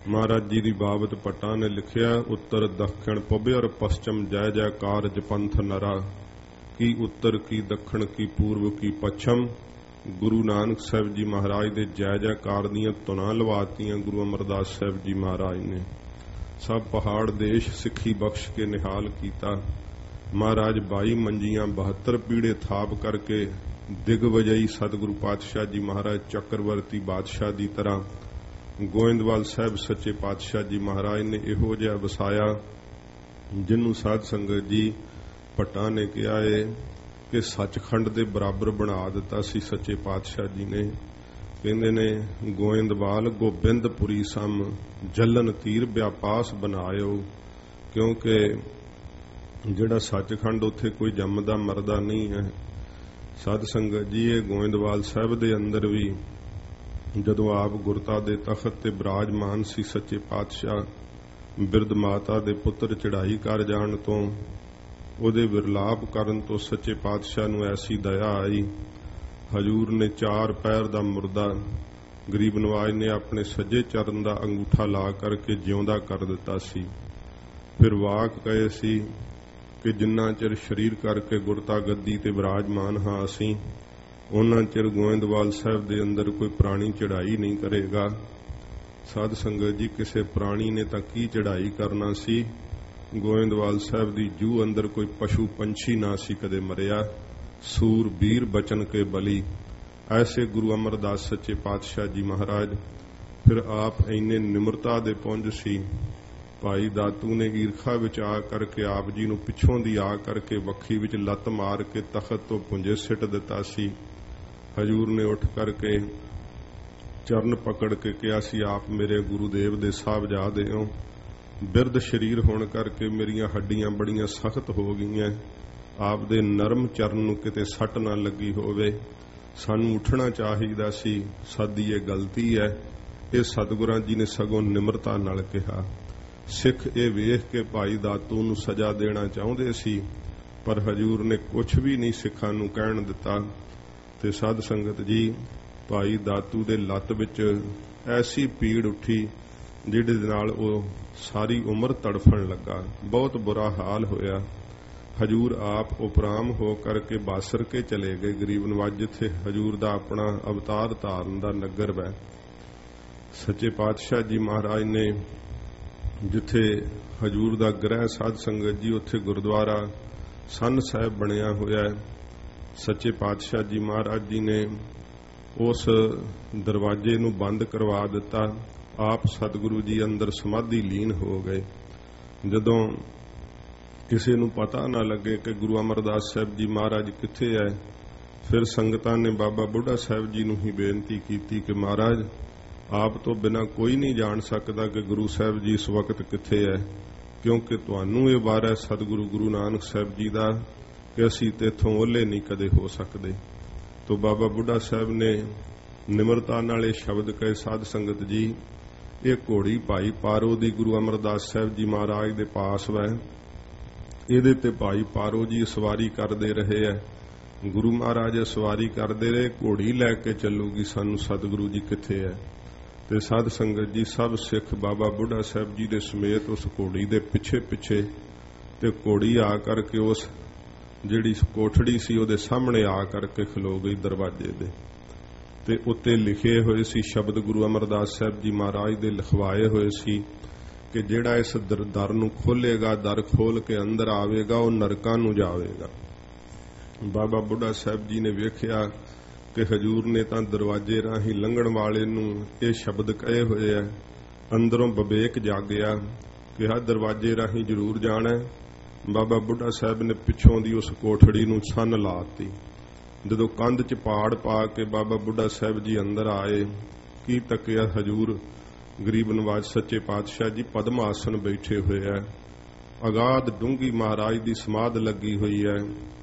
ਮਹਾਰਾਜ ਜੀ ਦੀ ਬਾਬਤ ਭੱਟਾਂ ਨੇ ਲਿਖਿਆ, ਉੱਤਰ ਦੱਖਣ ਪੂਬ ਔਰ ਪশ্ਚਮ ਜੈ ਜੈਕਾਰ ਜਪੰਥ ਨਰਾ, ਕੀ ਉੱਤਰ ਕੀ ਦੱਖਣ ਕੀ ਪੂਰਬ ਕੀ ਪੱਛਮ। ਗੁਰੂ ਨਾਨਕ ਸਾਹਿਬ ਜੀ ਮਹਾਰਾਜ ਦੇ ਜੈ ਜੈਕਾਰ ਦੀਆਂ ਧੁਨਾਂ ਲਵਾਤੀਆਂ ਗੁਰੂ ਅਮਰਦਾਸ ਸਾਹਿਬ ਜੀ ਮਹਾਰਾਜ ਨੇ। ਸਭ ਪਹਾੜ ਦੇਸ਼ ਸਿੱਖੀ ਬਖਸ਼ ਕੇ ਨਿਹਾਲ ਕੀਤਾ। ਮਹਾਰਾਜ 22 ਮੰਜੀਆਂ 72 ਪੀੜੇ ਥਾਪ ਕਰਕੇ ਦਿਗਵਜਈ ਸਤਿਗੁਰੂ ਪਾਤਸ਼ਾਹ ਜੀ ਮਹਾਰਾਜ ਚੱਕਰਵਰਤੀ ਬਾਦਸ਼ਾਹ ਦੀ ਤਰ੍ਹਾਂ ਗੋਇੰਦਵਾਲ ਸਾਹਿਬ ਸੱਚੇ ਪਾਤਸ਼ਾਹ ਜੀ ਮਹਾਰਾਜ ਨੇ ਇਹੋ ਜਿਹਾ ਵਸਾਇਆ ਜਿਹਨੂੰ ਸਾਧ ਸੰਗਤ ਜੀ ਭੱਟਾਂ ਨੇ ਕਿਹਾ ਹੈ ਕਿ ਸੱਚਖੰਡ ਦੇ ਬਰਾਬਰ ਬਣਾ ਦਿੱਤਾ ਸੀ ਜਿਹੜਾ ਪਾਤਸ਼ਾਹ ਜੀ ਨੇ। ਕਹਿੰਦੇ ਨੇ ਗੋਇੰਦਵਾਲ ਗੋਬਿੰਦਪੁਰੀ ਸਮ ਜਲਨ ਤੀਰ ਵਿਆਪਾਸ ਬਣਾਇਓ, ਕਿਉਂਕਿ ਜਿਹੜਾ ਸੱਚਖੰਡ ਉੱਥੇ ਕੋਈ ਜੰਮਦਾ ਮਰਦਾ ਨਹੀਂ ਹੈ। ਸਾਧ ਸੰਗਤ ਜੀ ਇਹ ਗੋਇੰਦਵਾਲ ਸਾਹਿਬ ਦੇ ਅੰਦਰ ਵੀ ਜਦੋਂ ਆਪ ਗੁਰਤਾ ਦੇ ਤਖਤ ਤੇ ਬਿਰਾਜਮਾਨ ਸੀ ਸੱਚੇ ਪਾਤਸ਼ਾਹ ਬਿਰਧ ਮਾਤਾ ਦੇ ਪੁੱਤਰ ਚੜ੍ਹਾਈ ਕਰ ਜਾਣ ਤੋਂ ਉਹਦੇ ਵਿਰਲਾਪ ਕਰਨ ਤੋਂ ਸੱਚੇ ਪਾਤਸ਼ਾਹ ਨੂੰ ਐਸੀ ਦਇਆ ਆਈ। ਹਜੂਰ ਨੇ 4 ਪੈਰ ਦਾ ਮੁਰਦਾ ਗਰੀਬ ਨਵਾਜ ਨੇ ਆਪਣੇ ਸੱਜੇ ਚਰਨ ਦਾ ਅੰਗੂਠਾ ਲਾ ਕਰਕੇ ਜਿਉਂਦਾ ਕਰ ਦਿੱਤਾ ਸੀ। ਫਿਰ ਵਾਕ ਕਹੇ ਸੀ ਕਿ ਜਿੰਨਾ ਚਿਰ ਸਰੀਰ ਕਰਕੇ ਗੁਰਤਾ ਗੱਦੀ ਤੇ ਵਿਰਾਜਮਾਨ ਹਾਂ ਅਸੀਂ, ਉਹਨਾਂ ਚਿਰ ਗੋਇੰਦਵਾਲ ਸਾਹਿਬ ਦੇ ਅੰਦਰ ਕੋਈ ਪ੍ਰਾਣੀ ਚੜ੍ਹਾਈ ਨਹੀਂ ਕਰੇਗਾ। ਸਾਧ ਸੰਗਤ ਜੀ, ਕਿਸੇ ਪ੍ਰਾਣੀ ਨੇ ਤਾਂ ਕੀ ਚੜ੍ਹਾਈ ਕਰਨਾ ਸੀ। ਗੋਇੰਦਵਾਲ ਸਾਹਿਬ ਦੀ ਜੂਹ ਅੰਦਰ ਕੋਈ ਪਸ਼ੂ ਪੰਛੀ ਨਾ ਸੀ ਕਦੇ ਮਰਿਆ। ਸੂਰ ਵੀਰ ਬਚਨ ਕੇ ਬਲੀ, ਐਸੇ ਗੁਰੂ ਅਮਰਦਾਸ ਸੱਚੇ ਪਾਤਸ਼ਾਹ ਜੀ ਮਹਾਰਾਜ। ਫਿਰ ਆਪ ਇੰਨੇ ਨਿਮਰਤਾ ਦੇ ਪੁੰਜ ਸੀ। ਭਾਈ ਦਾਤੂ ਨੇ ਈਰਖਾ ਵਿੱਚ ਆ ਕਰਕੇ ਆਪ ਜੀ ਨੂੰ ਪਿੱਛੋਂ ਦੀ ਆ ਕਰਕੇ ਵੱਖੀ ਵਿੱਚ ਲੱਤ ਮਾਰ ਕੇ ਤਖਤ ਤੋਂ ਪੁੰਜੇ ਸਿੱਟ ਦਿੱਤਾ ਸੀ। ਹਜੂਰ ਨੇ ਉੱਠ ਕਰਕੇ ਚਰਨ ਪਕੜ ਕੇ ਕਿਹਾ ਸੀ, ਆਪ ਮੇਰੇ ਗੁਰੂਦੇਵ ਦੇ ਸਾਹਿਬਜ਼ਾਦੇ ਹੋ। ਬਿਰਧ ਸਰੀਰ ਹੋਣ ਕਰਕੇ ਮੇਰੀਆਂ ਹੱਡੀਆਂ ਬੜੀਆਂ ਸਖਤ ਹੋ ਗਈਆਂ। ਆਪ ਦੇ ਨਰਮ ਚਰਨ ਨੂੰ ਕਿਤੇ ਸੱਟ ਨਾ ਲੱਗੀ ਹੋਵੇ। ਸਾਨੂੰ ਉੱਠਣਾ ਚਾਹੀਦਾ ਸੀ, ਸਾਡੀ ਇਹ ਗਲਤੀ ਹੈ। ਇਹ ਸਤਿਗੁਰਾਂ ਜੀ ਨੇ ਸਗੋਂ ਨਿਮਰਤਾ ਨਾਲ ਕਿਹਾ। ਸਿੱਖ ਇਹ ਵੇਖ ਕੇ ਭਾਈ ਦਾਤੂ ਨੂੰ ਸਜ਼ਾ ਦੇਣਾ ਚਾਹੁੰਦੇ ਸੀ, ਪਰ ਹਜੂਰ ਨੇ ਕੁਝ ਵੀ ਨਹੀਂ ਸਿੱਖਾਂ ਨੂੰ ਕਹਿਣ ਦਿੱਤਾ। ਤੇ ਸਾਧ ਸੰਗਤ ਜੀ, ਭਾਈ ਦਾਤੂ ਦੇ ਲੱਤ ਵਿੱਚ ਐਸੀ ਪੀੜ ਉੱਠੀ ਜਿਹਦੇ ਨਾਲ ਉਹ ਸਾਰੀ ਉਮਰ ਤੜਫਣ ਲੱਗਾ। ਬਹੁਤ ਬੁਰਾ ਹਾਲ ਹੋਇਆ। ਹਜੂਰ ਆਪ ਉਪਰਾਮ ਹੋ ਕਰਕੇ ਬਾਸਰ ਕੇ ਚਲੇ ਗਏ ਗਰੀਬ ਨਵਾਜ, ਜਿੱਥੇ ਹਜੂਰ ਦਾ ਆਪਣਾ ਅਵਤਾਰ ਧਾਰਨ ਦਾ ਨਗਰ ਵੈ। ਸੱਚੇ ਪਾਤਸ਼ਾਹ ਜੀ ਮਹਾਰਾਜ ਨੇ ਜਿੱਥੇ ਹਜੂਰ ਦਾ ਗ੍ਰਹਿ, ਸਾਧ ਸੰਗਤ ਜੀ, ਉੱਥੇ ਗੁਰਦੁਆਰਾ ਸੰਨ ਸਾਹਿਬ ਬਣਿਆ ਹੋਇਆ। ਸੱਚੇ ਪਾਤਸ਼ਾਹ ਜੀ ਮਹਾਰਾਜ ਜੀ ਨੇ ਉਸ ਦਰਵਾਜ਼ੇ ਨੂੰ ਬੰਦ ਕਰਵਾ ਦਿੱਤਾ। ਆਪ ਸਤਿਗੁਰੂ ਜੀ ਅੰਦਰ ਸਮਾਧੀ ਲੀਨ ਹੋ ਗਏ। ਜਦੋਂ ਕਿਸੇ ਨੂੰ ਪਤਾ ਨਾ ਲੱਗੇ ਕਿ ਗੁਰੂ ਅਮਰਦਾਸ ਸਾਹਿਬ ਜੀ ਮਹਾਰਾਜ ਕਿੱਥੇ ਹੈ, ਫਿਰ ਸੰਗਤਾਂ ਨੇ ਬਾਬਾ ਬੁੱਢਾ ਸਾਹਿਬ ਜੀ ਨੂੰ ਹੀ ਬੇਨਤੀ ਕੀਤੀ ਕਿ ਮਹਾਰਾਜ, ਆਪ ਤੋਂ ਬਿਨਾਂ ਕੋਈ ਨਹੀਂ ਜਾਣ ਸਕਦਾ ਕਿ ਗੁਰੂ ਸਾਹਿਬ ਜੀ ਇਸ ਵਕਤ ਕਿੱਥੇ ਹੈ, ਕਿਉਂਕਿ ਤੁਹਾਨੂੰ ਇਹ ਵਾਰ ਹੈ ਸਤਿਗੁਰੂ ਗੁਰੂ ਨਾਨਕ ਸਾਹਿਬ ਜੀ ਦਾ ਕਿ ਅਸੀਂ ਤੇ ਇੱਥੋਂ ਓਹਲੇ ਨਹੀਂ ਕਦੇ ਹੋ ਸਕਦੇ। ਤੋ ਬਾਬਾ ਬੁੱਢਾ ਸਾਹਿਬ ਨੇ ਨਿਮਰਤਾ ਨਾਲ ਇਹ ਸ਼ਬਦ ਕਹੇ, ਸਾਧ ਸੰਗਤ ਜੀ, ਇਹ ਘੋੜੀ ਭਾਈ ਪਾਰੋ ਦੀ ਗੁਰੂ ਅਮਰਦਾਸ ਸਾਹਿਬ ਜੀ ਮਹਾਰਾਜ ਦੇ ਪਾਸ ਵੈ। ਇਹਦੇ ਤੇ ਭਾਈ ਪਾਰੋ ਜੀ ਸਵਾਰੀ ਕਰਦੇ ਰਹੇ ਹੈ। ਗੁਰੂ ਮਹਾਰਾਜ ਸਵਾਰੀ ਕਰਦੇ ਰਹੇ, ਘੋੜੀ ਲੈ ਕੇ ਚੱਲੂਗੀ ਸਾਨੂੰ ਸਤਿਗੁਰੂ ਜੀ ਕਿੱਥੇ ਹੈ। ਤੇ ਸਾਧ ਸੰਗਤ ਜੀ, ਸਭ ਸਿੱਖ ਬਾਬਾ ਬੁੱਢਾ ਸਾਹਿਬ ਜੀ ਦੇ ਸਮੇਤ ਉਸ ਘੋੜੀ ਦੇ ਪਿੱਛੇ ਪਿੱਛੇ, ਤੇ ਘੋੜੀ ਆ ਕਰਕੇ ਉਸ ਜਿਹੜੀ ਕੋਠੜੀ ਸੀ ਉਹਦੇ ਸਾਹਮਣੇ ਆ ਕਰਕੇ ਖਲੋ ਗਈ ਦਰਵਾਜ਼ੇ ਦੇ। ਤੇ ਉੱਤੇ ਲਿਖੇ ਹੋਏ ਸੀ ਸ਼ਬਦ, ਗੁਰੂ ਅਮਰਦਾਸ ਸਾਹਿਬ ਜੀ ਮਹਾਰਾਜ ਦੇ ਲਿਖਵਾਏ ਹੋਏ ਸੀ ਕਿ ਜਿਹੜਾ ਇਸ ਦਰ ਨੂੰ ਖੋਲੇਗਾ, ਦਰ ਖੋਲ ਕੇ ਅੰਦਰ ਆਵੇਗਾ, ਉਹ ਨਰਕਾਂ ਨੂੰ ਜਾਵੇਗਾ। ਬਾਬਾ ਬੁੱਢਾ ਸਾਹਿਬ ਜੀ ਨੇ ਵੇਖਿਆ ਕਿ ਹਜੂਰ ਨੇ ਤਾਂ ਦਰਵਾਜ਼ੇ ਰਾਹੀਂ ਲੰਘਣ ਵਾਲੇ ਨੂੰ ਇਹ ਸ਼ਬਦ ਕਹੇ ਹੋਏ ਹੈ। ਅੰਦਰੋਂ ਵਿਵੇਕ ਜਾਗਿਆ ਕਿ ਆਹ ਦਰਵਾਜ਼ੇ ਰਾਹੀਂ ਜ਼ਰੂਰ ਜਾਣਾ। ਬਾਬਾ ਬੁੱਢਾ ਸਾਹਿਬ ਨੇ ਪਿੱਛੋਂ ਦੀ ਉਸ ਕੋਠੜੀ ਨੂੰ ਸੰਨ ਲਾਤੀ। ਜਦੋਂ ਕੰਧ 'ਚ ਪਾੜ ਪਾ ਕੇ ਬਾਬਾ ਬੁੱਢਾ ਸਾਹਿਬ ਜੀ ਅੰਦਰ ਆਏ, ਕੀ ਤੱਕਿਆ ਹਜੂਰ ਗਰੀਬ ਨਵਾਜ ਸੱਚੇ ਪਾਤਸ਼ਾਹ ਜੀ ਪਦਮ ਆਸਣ ਬੈਠੇ ਹੋਏ ਹੈ। ਅਗਾਧ ਡੂੰਘੀ ਮਹਾਰਾਜ ਦੀ ਸਮਾਧ ਲੱਗੀ ਹੋਈ ਹੈ।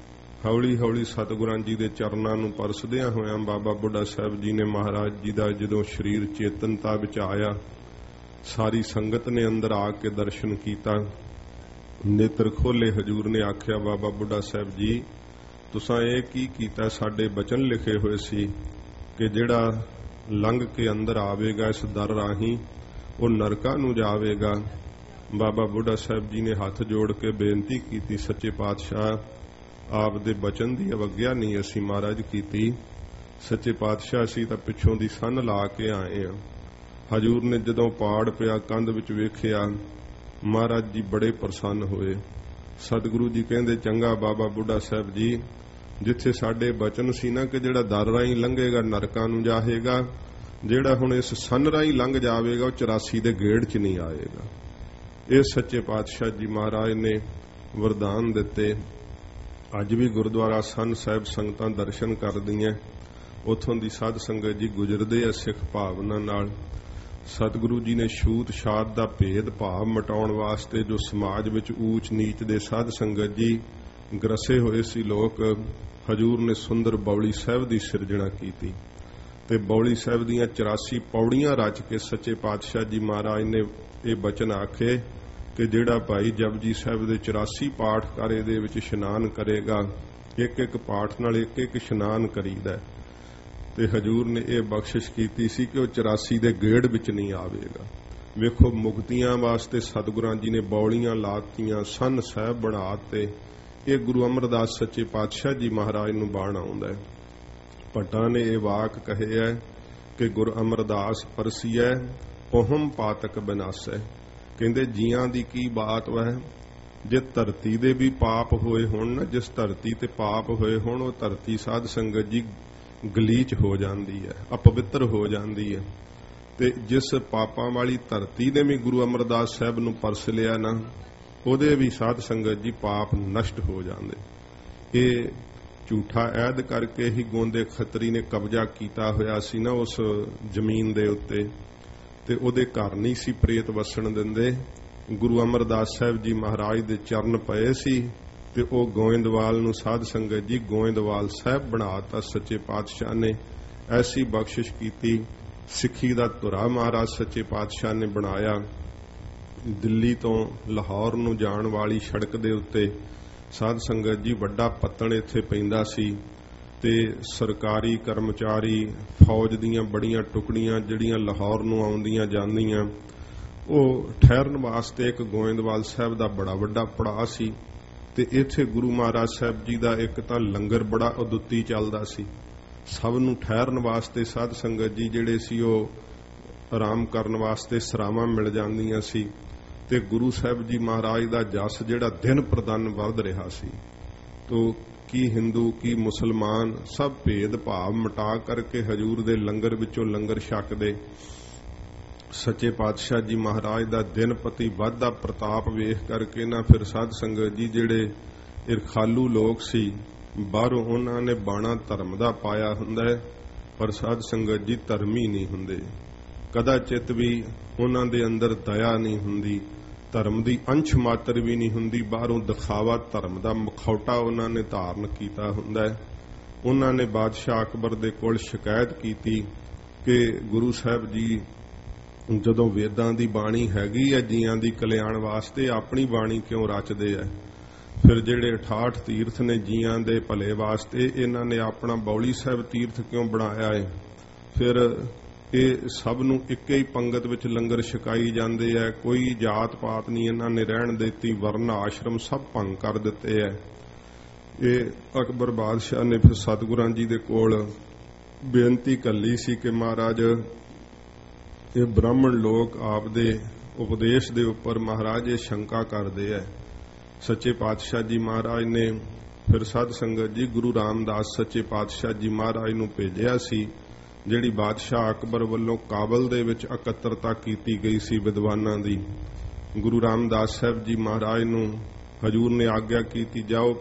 ਹੌਲੀ ਹੌਲੀ ਸਤਿਗੁਰਾਂ ਜੀ ਦੇ ਚਰਨਾਂ ਨੂੰ ਪਰਸਦਿਆਂ ਹੋਇਆਂ ਬਾਬਾ ਬੁੱਢਾ ਸਾਹਿਬ ਜੀ ਨੇ ਮਹਾਰਾਜ ਜੀ ਦਾ ਜਦੋਂ ਸਰੀਰ ਚੇਤਨਤਾ ਵਿੱਚ ਆਇਆ, ਸਾਰੀ ਸੰਗਤ ਨੇ ਅੰਦਰ ਆ ਕੇ ਦਰਸ਼ਨ ਕੀਤਾ। ਨੇਤਰ ਖੋਲੇ, ਹਜੂਰ ਨੇ ਆਖਿਆ, ਬਾਬਾ ਬੁੱਢਾ ਸਾਹਿਬ ਜੀ, ਤੁਸਾਂ ਇਹ ਕੀ ਕੀਤਾ? ਸਾਡੇ ਬਚਨ ਲਿਖੇ ਹੋਏ ਸੀ ਕਿ ਜਿਹੜਾ ਲੰਘ ਕੇ ਅੰਦਰ ਆਵੇਗਾ ਇਸ ਦਰ ਰਾਹੀਂ ਉਹ ਨਰਕਾਂ ਨੂੰ ਜਾਵੇਗਾ। ਬਾਬਾ ਬੁੱਢਾ ਸਾਹਿਬ ਜੀ ਨੇ ਹੱਥ ਜੋੜ ਕੇ ਬੇਨਤੀ ਕੀਤੀ, ਸੱਚੇ ਪਾਤਸ਼ਾਹ, ਆਪ ਦੇ ਬਚਨ ਦੀ ਅਵੱਗਿਆ ਨਹੀਂ ਅਸੀਂ ਮਹਾਰਾਜ ਕੀਤੀ। ਸੱਚੇ ਪਾਤਸ਼ਾਹ ਅਸੀਂ ਤਾਂ ਪਿੱਛੋਂ ਦੀ ਸੰਨ ਲਾ ਕੇ ਆਏ ਹਾਂ। ਹਜੂਰ ਨੇ ਜਦੋਂ ਪਾੜ ਪਿਆ ਕੰਧ ਵਿੱਚ ਵੇਖਿਆ, ਮਹਾਰਾਜ ਜੀ ਬੜੇ ਪ੍ਰਸੰਨ ਹੋਏ। ਸਤਿਗੁਰੂ ਜੀ ਕਹਿੰਦੇ, ਚੰਗਾ ਬਾਬਾ ਬੁੱਢਾ ਸਾਹਿਬ ਜੀ, ਜਿੱਥੇ ਸਾਡੇ ਬਚਨ ਸੀ ਨਾ ਕਿ ਜਿਹੜਾ ਦਰ ਰਾਹੀਂ ਲੰਘੇਗਾ ਨਰਕਾਂ ਨੂੰ ਜਾਵੇਗਾ, ਜਿਹੜਾ ਹੁਣ ਇਸ ਸੰਨ ਰਾਹੀਂ ਲੰਘ ਜਾਵੇਗਾ ਉਹ 84 ਦੇ ਗੇੜ 'ਚ ਨਹੀਂ ਆਏਗਾ। ਇਹ ਸੱਚੇ ਪਾਤਸ਼ਾਹ ਜੀ ਮਹਾਰਾਜ ਨੇ ਵਰਦਾਨ ਦਿੱਤੇ। ਅੱਜ ਵੀ ਗੁਰਦੁਆਰਾ ਸੰਨ ਸਾਹਿਬ ਸੰਗਤਾਂ ਦਰਸ਼ਨ ਕਰਦੀਆਂ, ਉੱਥੋਂ ਦੀ ਸਾਧ ਸੰਗਤ ਜੀ ਗੁਜ਼ਰਦੇ ਆ ਸਿੱਖ ਭਾਵਨਾ ਨਾਲ। ਸਤਿਗੁਰੂ ਜੀ ਨੇ ਛੂਤ ਛਾਤ ਦਾ ਭੇਦ ਭਾਵ ਮਿਟਾਉਣ ਵਾਸਤੇ ਜੋ ਸਮਾਜ ਵਿੱਚ ਊਚ ਨੀਚ ਦੇ ਸਾਧ ਸੰਗਤ ਜੀ ਗਰਸੇ ਹੋਏ ਸੀ ਲੋਕ, ਹਜੂਰ ਨੇ ਸੁੰਦਰ ਬੌਲੀ ਸਾਹਿਬ ਦੀ ਸਿਰਜਣਾ ਕੀਤੀ ਤੇ ਬੌਲੀ ਸਾਹਿਬ ਦੀਆਂ 84 ਪੌੜੀਆਂ ਰਚ ਕੇ ਸੱਚੇ ਪਾਤਸ਼ਾਹ ਜੀ ਮਹਾਰਾਜ ਨੇ ਇਹ ਬਚਨ ਆਖੇ ਕਿ ਜਿਹੜਾ ਭਾਈ ਜਪਜੀ ਸਾਹਿਬ ਦੇ 84 ਪਾਠ ਕਰ ਇਹਦੇ ਵਿੱਚ ਇਸ਼ਨਾਨ ਕਰੇਗਾ, ਇੱਕ ਇੱਕ ਪਾਠ ਨਾਲ ਇੱਕ ਇੱਕ ਇਸ਼ਨਾਨ ਕਰੀਦਾ। ਤੇ ਹਜੂਰ ਨੇ ਇਹ ਬਖਸ਼ਿਸ਼ ਕੀਤੀ ਸੀ ਕਿ ਉਹ 84 ਦੇ ਗੇੜ ਵਿੱਚ ਨਹੀਂ ਆਵੇਗਾ। ਵੇਖੋ ਮੁਕਤੀਆਂ ਵਾਸਤੇ ਸਤਿਗੁਰਾਂ ਜੀ ਨੇ ਬੌਲੀਆਂ ਲਾਤੀਆਂ, ਸੰਨ ਸਾਹਿਬ ਬਣਾਤੇ। ਇਹ ਗੁਰੂ ਅਮਰਦਾਸ ਸੱਚੇ ਪਾਤਸ਼ਾਹ ਜੀ ਮਹਾਰਾਜ ਨੂੰ ਬਾਣ ਆਉਂਦਾ ਹੈ। ਭੱਟਾਂ ਨੇ ਇਹ ਵਾਕ ਕਹੇ ਹੈ ਕਿ ਗੁਰ ਅਮਰਦਾਸ ਪਰਸੀਐ ਪਹੁਮ ਪਾਤਕ ਬਿਨਾਸੈ। ਕਹਿੰਦੇ ਜੀਆਂ ਦੀ ਕੀ ਬਾਤ ਵੈ, ਜੇ ਧਰਤੀ ਦੇ ਵੀ ਪਾਪ ਹੋਏ ਹੋਣ ਨਾ, ਜਿਸ ਧਰਤੀ ਤੇ ਪਾਪ ਹੋਏ ਹੋਣ, ਉਹ ਧਰਤੀ ਸਾਧ ਸੰਗਤ ਜੀ ਗਲੀਚ ਹੋ ਜਾਂਦੀ ਹੈ, ਅਪਵਿੱਤਰ ਹੋ ਜਾਂਦੀ ਹੈ। ਤੇ ਜਿਸ ਪਾਪਾਂ ਵਾਲੀ ਧਰਤੀ ਨੇ ਵੀ ਗੁਰੂ ਅਮਰਦਾਸ ਸਾਹਿਬ ਨੂੰ ਪਰਸ ਲਿਆ ਨਾ, ਉਹਦੇ ਵੀ ਸਾਧ ਸੰਗਤ ਜੀ ਪਾਪ ਨਸ਼ਟ ਹੋ ਜਾਂਦੇ। ਇਹ ਝੂਠਾ ਐਦ ਕਰਕੇ ਹੀ ਗੋਂਦੇ ਖੱਤਰੀ ਨੇ ਕਬਜ਼ਾ ਕੀਤਾ ਹੋਇਆ ਸੀ ਨਾ ਉਸ ਜ਼ਮੀਨ ਦੇ ਉੱਤੇ, ਤੇ ਉਹਦੇ ਘਰ ਨਹੀਂ ਸੀ ਪ੍ਰੇਤ ਵਸਣ ਦਿੰਦੇ। ਗੁਰੂ ਅਮਰਦਾਸ ਸਾਹਿਬ ਜੀ ਮਹਾਰਾਜ ਦੇ ਚਰਨ ਪਏ ਸੀ ਤੇ ਉਹ ਗੋਇੰਦਵਾਲ ਨੂੰ ਸਾਧ ਸੰਗਤ ਜੀ ਗੋਇੰਦਵਾਲ ਸਾਹਿਬ ਬਣਾਤਾ। ਸੱਚੇ ਪਾਤਸ਼ਾਹ ਨੇ ਐਸੀ ਬਖਸ਼ਿਸ਼ ਕੀਤੀ। ਸਿੱਖੀ ਦਾ ਧੁਰਾ ਮਹਾਰਾਜ ਸੱਚੇ ਪਾਤਸ਼ਾਹ ਨੇ ਬਣਾਇਆ। ਦਿੱਲੀ ਤੋਂ ਲਾਹੌਰ ਨੂੰ ਜਾਣ ਵਾਲੀ ਸੜਕ ਦੇ ਉੱਤੇ ਸਾਧ ਸੰਗਤ ਜੀ ਵੱਡਾ ਪੱਤਣ ਇੱਥੇ ਪੈਂਦਾ ਸੀ, ਤੇ ਸਰਕਾਰੀ ਕਰਮਚਾਰੀ ਫੌਜ ਦੀਆਂ ਬੜੀਆਂ ਟੁਕੜੀਆਂ ਜਿਹੜੀਆਂ ਲਾਹੌਰ ਨੂੰ ਆਉਂਦੀਆਂ ਜਾਂਦੀਆਂ, ਉਹ ਠਹਿਰਨ ਵਾਸਤੇ ਇੱਕ ਗੋਇੰਦਵਾਲ ਸਾਹਿਬ ਦਾ ਬੜਾ ਵੱਡਾ ਪੜਾਅ ਸੀ। ਤੇ ਇੱਥੇ ਗੁਰੂ ਮਹਾਰਾਜ ਸਾਹਿਬ ਜੀ ਦਾ ਇੱਕ ਤਾਂ ਲੰਗਰ ਬੜਾ ਉਦੁੱਤੀ ਚੱਲਦਾ ਸੀ, ਸਭ ਨੂੰ ਠਹਿਰਨ ਵਾਸਤੇ ਸਾਧ ਸੰਗਤ ਜੀ ਜਿਹੜੇ ਸੀ ਉਹ ਆਰਾਮ ਕਰਨ ਵਾਸਤੇ ਸਰਾਵਾਂ ਮਿਲ ਜਾਂਦੀਆਂ ਸੀ। ਤੇ ਗੁਰੂ ਸਾਹਿਬ ਜੀ ਮਹਾਰਾਜ ਦਾ ਜਸ ਜਿਹੜਾ ਦਿਨ ਪ੍ਰਦਨ ਵੱਧ ਰਿਹਾ ਸੀ। ਤੋ ਕੀ ਹਿੰਦੂ ਕੀ ਮੁਸਲਮਾਨ ਸਭ ਭੇਦ ਭਾਵ ਮਿਟਾ ਕਰਕੇ ਹਜੂਰ ਦੇ ਲੰਗਰ ਵਿੱਚੋਂ ਲੰਗਰ ਛਕਦੇ। ਸੱਚੇ ਪਾਤਸ਼ਾਹ ਜੀ ਮਹਾਰਾਜ ਦਾ ਦਿਨ ਪ੍ਰਤੀ ਵੱਧਦਾ ਪ੍ਰਤਾਪ ਵੇਖ ਕਰਕੇ ਨਾ ਫਿਰ ਸਾਧ ਸੰਗਤ ਜੀ ਜਿਹੜੇ ਇਰਖਾਲੂ ਲੋਕ ਸੀ, ਬਾਹਰੋਂ ਉਹਨਾਂ ਨੇ ਬਾਣਾ ਧਰਮ ਦਾ ਪਾਇਆ ਹੁੰਦਾ ਹੈ, ਪਰ ਸਾਧ ਸੰਗਤ ਜੀ ਧਰਮੀ ਨਹੀਂ ਹੁੰਦੇ। ਕਦਾਚਿਤ ਵੀ ਉਹਨਾਂ ਦੇ ਅੰਦਰ ਦਇਆ ਨਹੀਂ ਹੁੰਦੀ, ਧਰਮ ਦੀ ਅੰਸ਼ ਮਾਤਰ ਵੀ ਨਹੀਂ ਹੁੰਦੀ। ਬਾਹਰੋਂ ਦਿਖਾਵਾ ਧਰਮ ਦਾ ਮੁਖੌਟਾ ਉਹਨਾਂ ਨੇ ਧਾਰਨ ਕੀਤਾ ਹੁੰਦਾ ਹੈ। ਉਹਨਾਂ ਨੇ ਬਾਦਸ਼ਾਹ ਅਕਬਰ ਦੇ ਕੋਲ ਸ਼ਿਕਾਇਤ ਕੀਤੀ ਕਿ ਗੁਰੂ ਸਾਹਿਬ ਜੀ ਜਦੋਂ ਵੇਦਾਂ ਦੀ ਬਾਣੀ ਹੈਗੀ ਹੈ ਜੀਆਂ ਦੀ ਕਲਿਆਣ ਵਾਸਤੇ, ਆਪਣੀ ਬਾਣੀ ਕਿਉਂ ਰਚਦੇ ਆ? ਫਿਰ ਜਿਹੜੇ 68 ਤੀਰਥ ਨੇ ਜੀਆਂ ਦੇ ਭਲੇ ਵਾਸਤੇ, ਇਹਨਾਂ ਨੇ ਆਪਣਾ ਬੌਲੀ ਸਾਹਿਬ ਤੀਰਥ ਕਿਉਂ ਬਣਾਇਆ ਹੈ? ਫਿਰ ਇਹ ਸਭ ਨੂੰ ਇੱਕੇ ਹੀ ਪੰਗਤ ਵਿੱਚ ਲੰਗਰ ਛਕਾਈ ਜਾਂਦੇ ਹੈ, ਕੋਈ ਜਾਤ ਪਾਤ ਨਹੀਂ ਇਹਨਾਂ ਨੇ ਰਹਿਣ ਦਿੱਤੀ, ਵਰਨ ਆਸ਼ਰਮ ਸਭ ਭੰਗ ਕਰ ਦਿੱਤੇ ਹੈ। ਇਹ ਅਕਬਰ ਬਾਦਸ਼ਾਹ ਨੇ ਫਿਰ ਸਤਿਗੁਰਾਂ ਜੀ ਦੇ ਕੋਲ ਬੇਨਤੀ ਕੱਲੀ ਸੀ ਕਿ ਮਹਾਰਾਜ ਇਹ ਬ੍ਰਾਹਮਣ ਲੋਕ ਆਪ ਦੇ ਉਪਦੇਸ਼ ਦੇ ਉੱਪਰ ਮਹਾਰਾਜ ਇਹ ਸ਼ੰਕਾ ਕਰਦੇ ਹੈ। ਸੱਚੇ ਪਾਤਸ਼ਾਹ ਜੀ ਮਹਾਰਾਜ ਨੇ ਫਿਰ ਸਾਧ ਸੰਗਤ ਜੀ ਗੁਰੂ ਰਾਮਦਾਸ ਸੱਚੇ ਪਾਤਸ਼ਾਹ ਜੀ ਮਹਾਰਾਜ ਨੂੰ ਭੇਜਿਆ ਸੀ, ਜਿਹੜੀ ਬਾਦਸ਼ਾਹ ਅਕਬਰ ਵੱਲੋਂ ਕਾਬਲ ਦੇ ਵਿੱਚ ਇਕੱਤਰਤਾ ਕੀਤੀ ਗਈ ਸੀ ਵਿਦਵਾਨਾਂ ਦੀ। ਗੁਰੂ ਰਾਮਦਾਸ ਸਾਹਿਬ ਜੀ ਮਹਾਰਾਜ ਨੂੰ ਹਜੂਰ ਨੇ ਆਗਿਆ ਕੀਤੀ, ਜਾਓ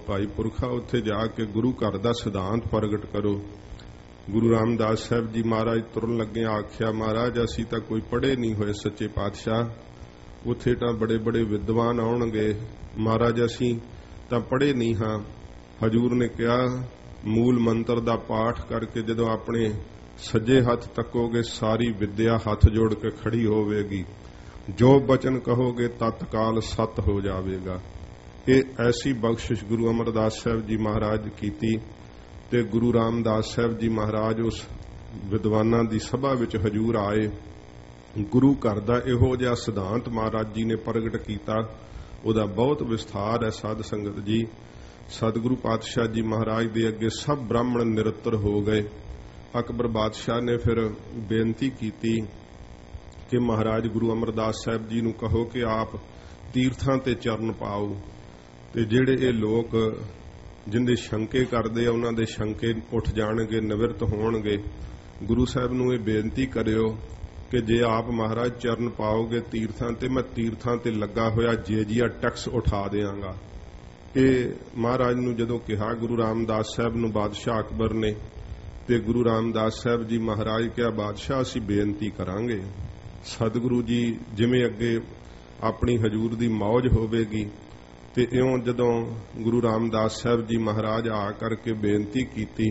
ਭਾਈ ਪੁਰਖਾ ਉੱਥੇ ਜਾ ਕੇ ਗੁਰੂ ਘਰ ਦਾ ਸਿਧਾਂਤ ਪ੍ਰਗਟ ਕਰੋ। ਗੁਰੂ ਰਾਮਦਾਸ ਸਾਹਿਬ ਜੀ ਮਹਾਰਾਜ ਤੁਰਨ ਲੱਗੇ ਆਖਿਆ, ਮਹਾਰਾਜ ਅਸੀਂ ਤਾਂ ਕੋਈ ਪੜ੍ਹੇ ਨਹੀਂ ਹੋਏ ਸੱਚੇ ਪਾਤਸ਼ਾਹ, ਉੱਥੇ ਤਾਂ ਬੜੇ ਬੜੇ ਵਿਦਵਾਨ ਆਉਣਗੇ, ਮਹਾਰਾਜ ਅਸੀਂ ਤਾਂ ਪੜ੍ਹੇ ਨਹੀਂ ਹਾਂ। ਹਜੂਰ ਨੇ ਕਿਹਾ, ਮੂਲ ਮੰਤਰ ਦਾ ਪਾਠ ਕਰਕੇ ਜਦੋਂ ਆਪਣੇ ਸੱਜੇ ਹੱਥ ਤੱਕੋਗੇ ਸਾਰੀ ਵਿਦਿਆ ਹੱਥ ਜੋੜ ਕੇ ਖੜੀ ਹੋਵੇਗੀ, ਜੋ ਬਚਨ ਕਹੋਗੇ ਤਤਕਾਲ ਸਤ ਹੋ ਜਾਵੇਗਾ। ਇਹ ਐਸੀ ਬਖਸ਼ਿਸ਼ ਗੁਰੂ ਅਮਰਦਾਸ ਸਾਹਿਬ ਜੀ ਮਹਾਰਾਜ ਕੀਤੀ। ਤੇ ਗੁਰੂ ਰਾਮਦਾਸ ਸਾਹਿਬ ਜੀ ਮਹਾਰਾਜ ਉਸ ਵਿਦਵਾਨਾਂ ਦੀ ਸਭਾ ਵਿੱਚ ਹਜੂਰ ਆਏ। ਗੁਰੂ ਘਰ ਦਾ ਇਹੋ ਜਿਹਾ ਸਿਧਾਂਤ ਮਹਾਰਾਜ ਜੀ ਨੇ ਪ੍ਰਗਟ ਕੀਤਾ, ਉਹਦਾ ਬਹੁਤ ਵਿਸਥਾਰ ਹੈ ਸਾਧ ਸੰਗਤ ਜੀ। ਸਤਿਗੁਰੂ ਪਾਤਸ਼ਾਹ ਜੀ ਮਹਾਰਾਜ ਦੇ ਅੱਗੇ ਸਭ ਬ੍ਰਾਹਮਣ ਨਿਰੰਤਰ ਹੋ ਗਏ। ਅਕਬਰ ਬਾਦਸ਼ਾਹ ਨੇ ਫਿਰ ਬੇਨਤੀ ਕੀਤੀ ਕਿ ਮਹਾਰਾਜ ਗੁਰੂ ਅਮਰਦਾਸ ਸਾਹਿਬ ਜੀ ਨੂੰ ਕਹੋ ਕਿ ਆਪ ਤੀਰਥਾਂ ਤੇ ਚਰਨ ਪਾਓ, ਤੇ ਜਿਹੜੇ ਇਹ ਲੋਕ ਜਿੰਦੇ ਸ਼ੰਕੇ ਕਰਦੇ ਆ ਉਹਨਾਂ ਦੇ ਸ਼ੰਕੇ ਉੱਠ ਜਾਣਗੇ, ਨਿਵਰਤ ਹੋਣਗੇ। ਗੁਰੂ ਸਾਹਿਬ ਨੂੰ ਇਹ ਬੇਨਤੀ ਕਰਿਓ ਕਿ ਜੇ ਆਪ ਮਹਾਰਾਜ ਚਰਨ ਪਾਓਗੇ ਤੀਰਥਾਂ ਤੇ, ਮੈਂ ਤੀਰਥਾਂ ਤੇ ਲੱਗਾ ਹੋਇਆ ਜੇਜੀਆ ਟੈਕਸ ਉਠਾ ਦਿਆਂਗਾ। ਇਹ ਮਹਾਰਾਜ ਨੂੰ ਜਦੋਂ ਕਿਹਾ ਗੁਰੂ ਰਾਮਦਾਸ ਸਾਹਿਬ ਨੂੰ ਬਾਦਸ਼ਾਹ ਅਕਬਰ ਨੇ, ਤੇ ਗੁਰੂ ਰਾਮਦਾਸ ਸਾਹਿਬ ਜੀ ਮਹਾਰਾਜ ਕਿਹਾ, ਬਾਦਸ਼ਾਹ ਅਸੀਂ ਬੇਨਤੀ ਕਰਾਂਗੇ। ਸਤਿਗੁਰੂ ਜੀ ਜਿਵੇਂ ਅੱਗੇ ਆਪਣੀ ਹਜੂਰ ਦੀ ਮੌਜ ਹੋਵੇਗੀ, ਤੇ ਇਉਂ ਜਦੋਂ ਗੁਰੂ ਰਾਮਦਾਸ ਸਾਹਿਬ ਜੀ ਮਹਾਰਾਜ ਆ ਕਰਕੇ ਬੇਨਤੀ ਕੀਤੀ,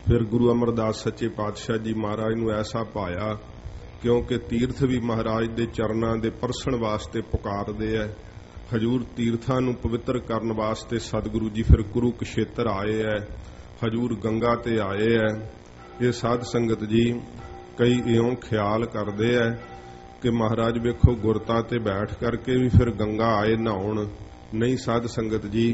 ਫਿਰ ਗੁਰੂ ਅਮਰਦਾਸ ਸੱਚੇ ਪਾਤਸ਼ਾਹ ਜੀ ਮਹਾਰਾਜ ਨੂੰ ਐਸਾ ਪਾਇਆ, ਕਿਉਂਕਿ ਤੀਰਥ ਵੀ ਮਹਾਰਾਜ ਦੇ ਚਰਨਾਂ ਦੇ ਪਰਸਣ ਵਾਸਤੇ ਪੁਕਾਰਦੇ ਹੈ। ਹਜੂਰ ਤੀਰਥਾਂ ਨੂੰ ਪਵਿੱਤਰ ਕਰਨ ਵਾਸਤੇ ਸਤਿਗੁਰੂ ਜੀ ਫਿਰ ਕੁਰੂਕਸ਼ੇਤਰ ਆਏ ਹੈ, ਹਜੂਰ ਗੰਗਾ ਤੇ ਆਏ ਹੈ। ਇਹ ਸਾਧ ਸੰਗਤ ਜੀ ਕਈ ਇਉਂ ਖਿਆਲ ਕਰਦੇ ਹੈ कि महाराज वेखो गुरता ते बैठ करके भी फिर गंगा आए नहाउण। नहीं साध संगत जी,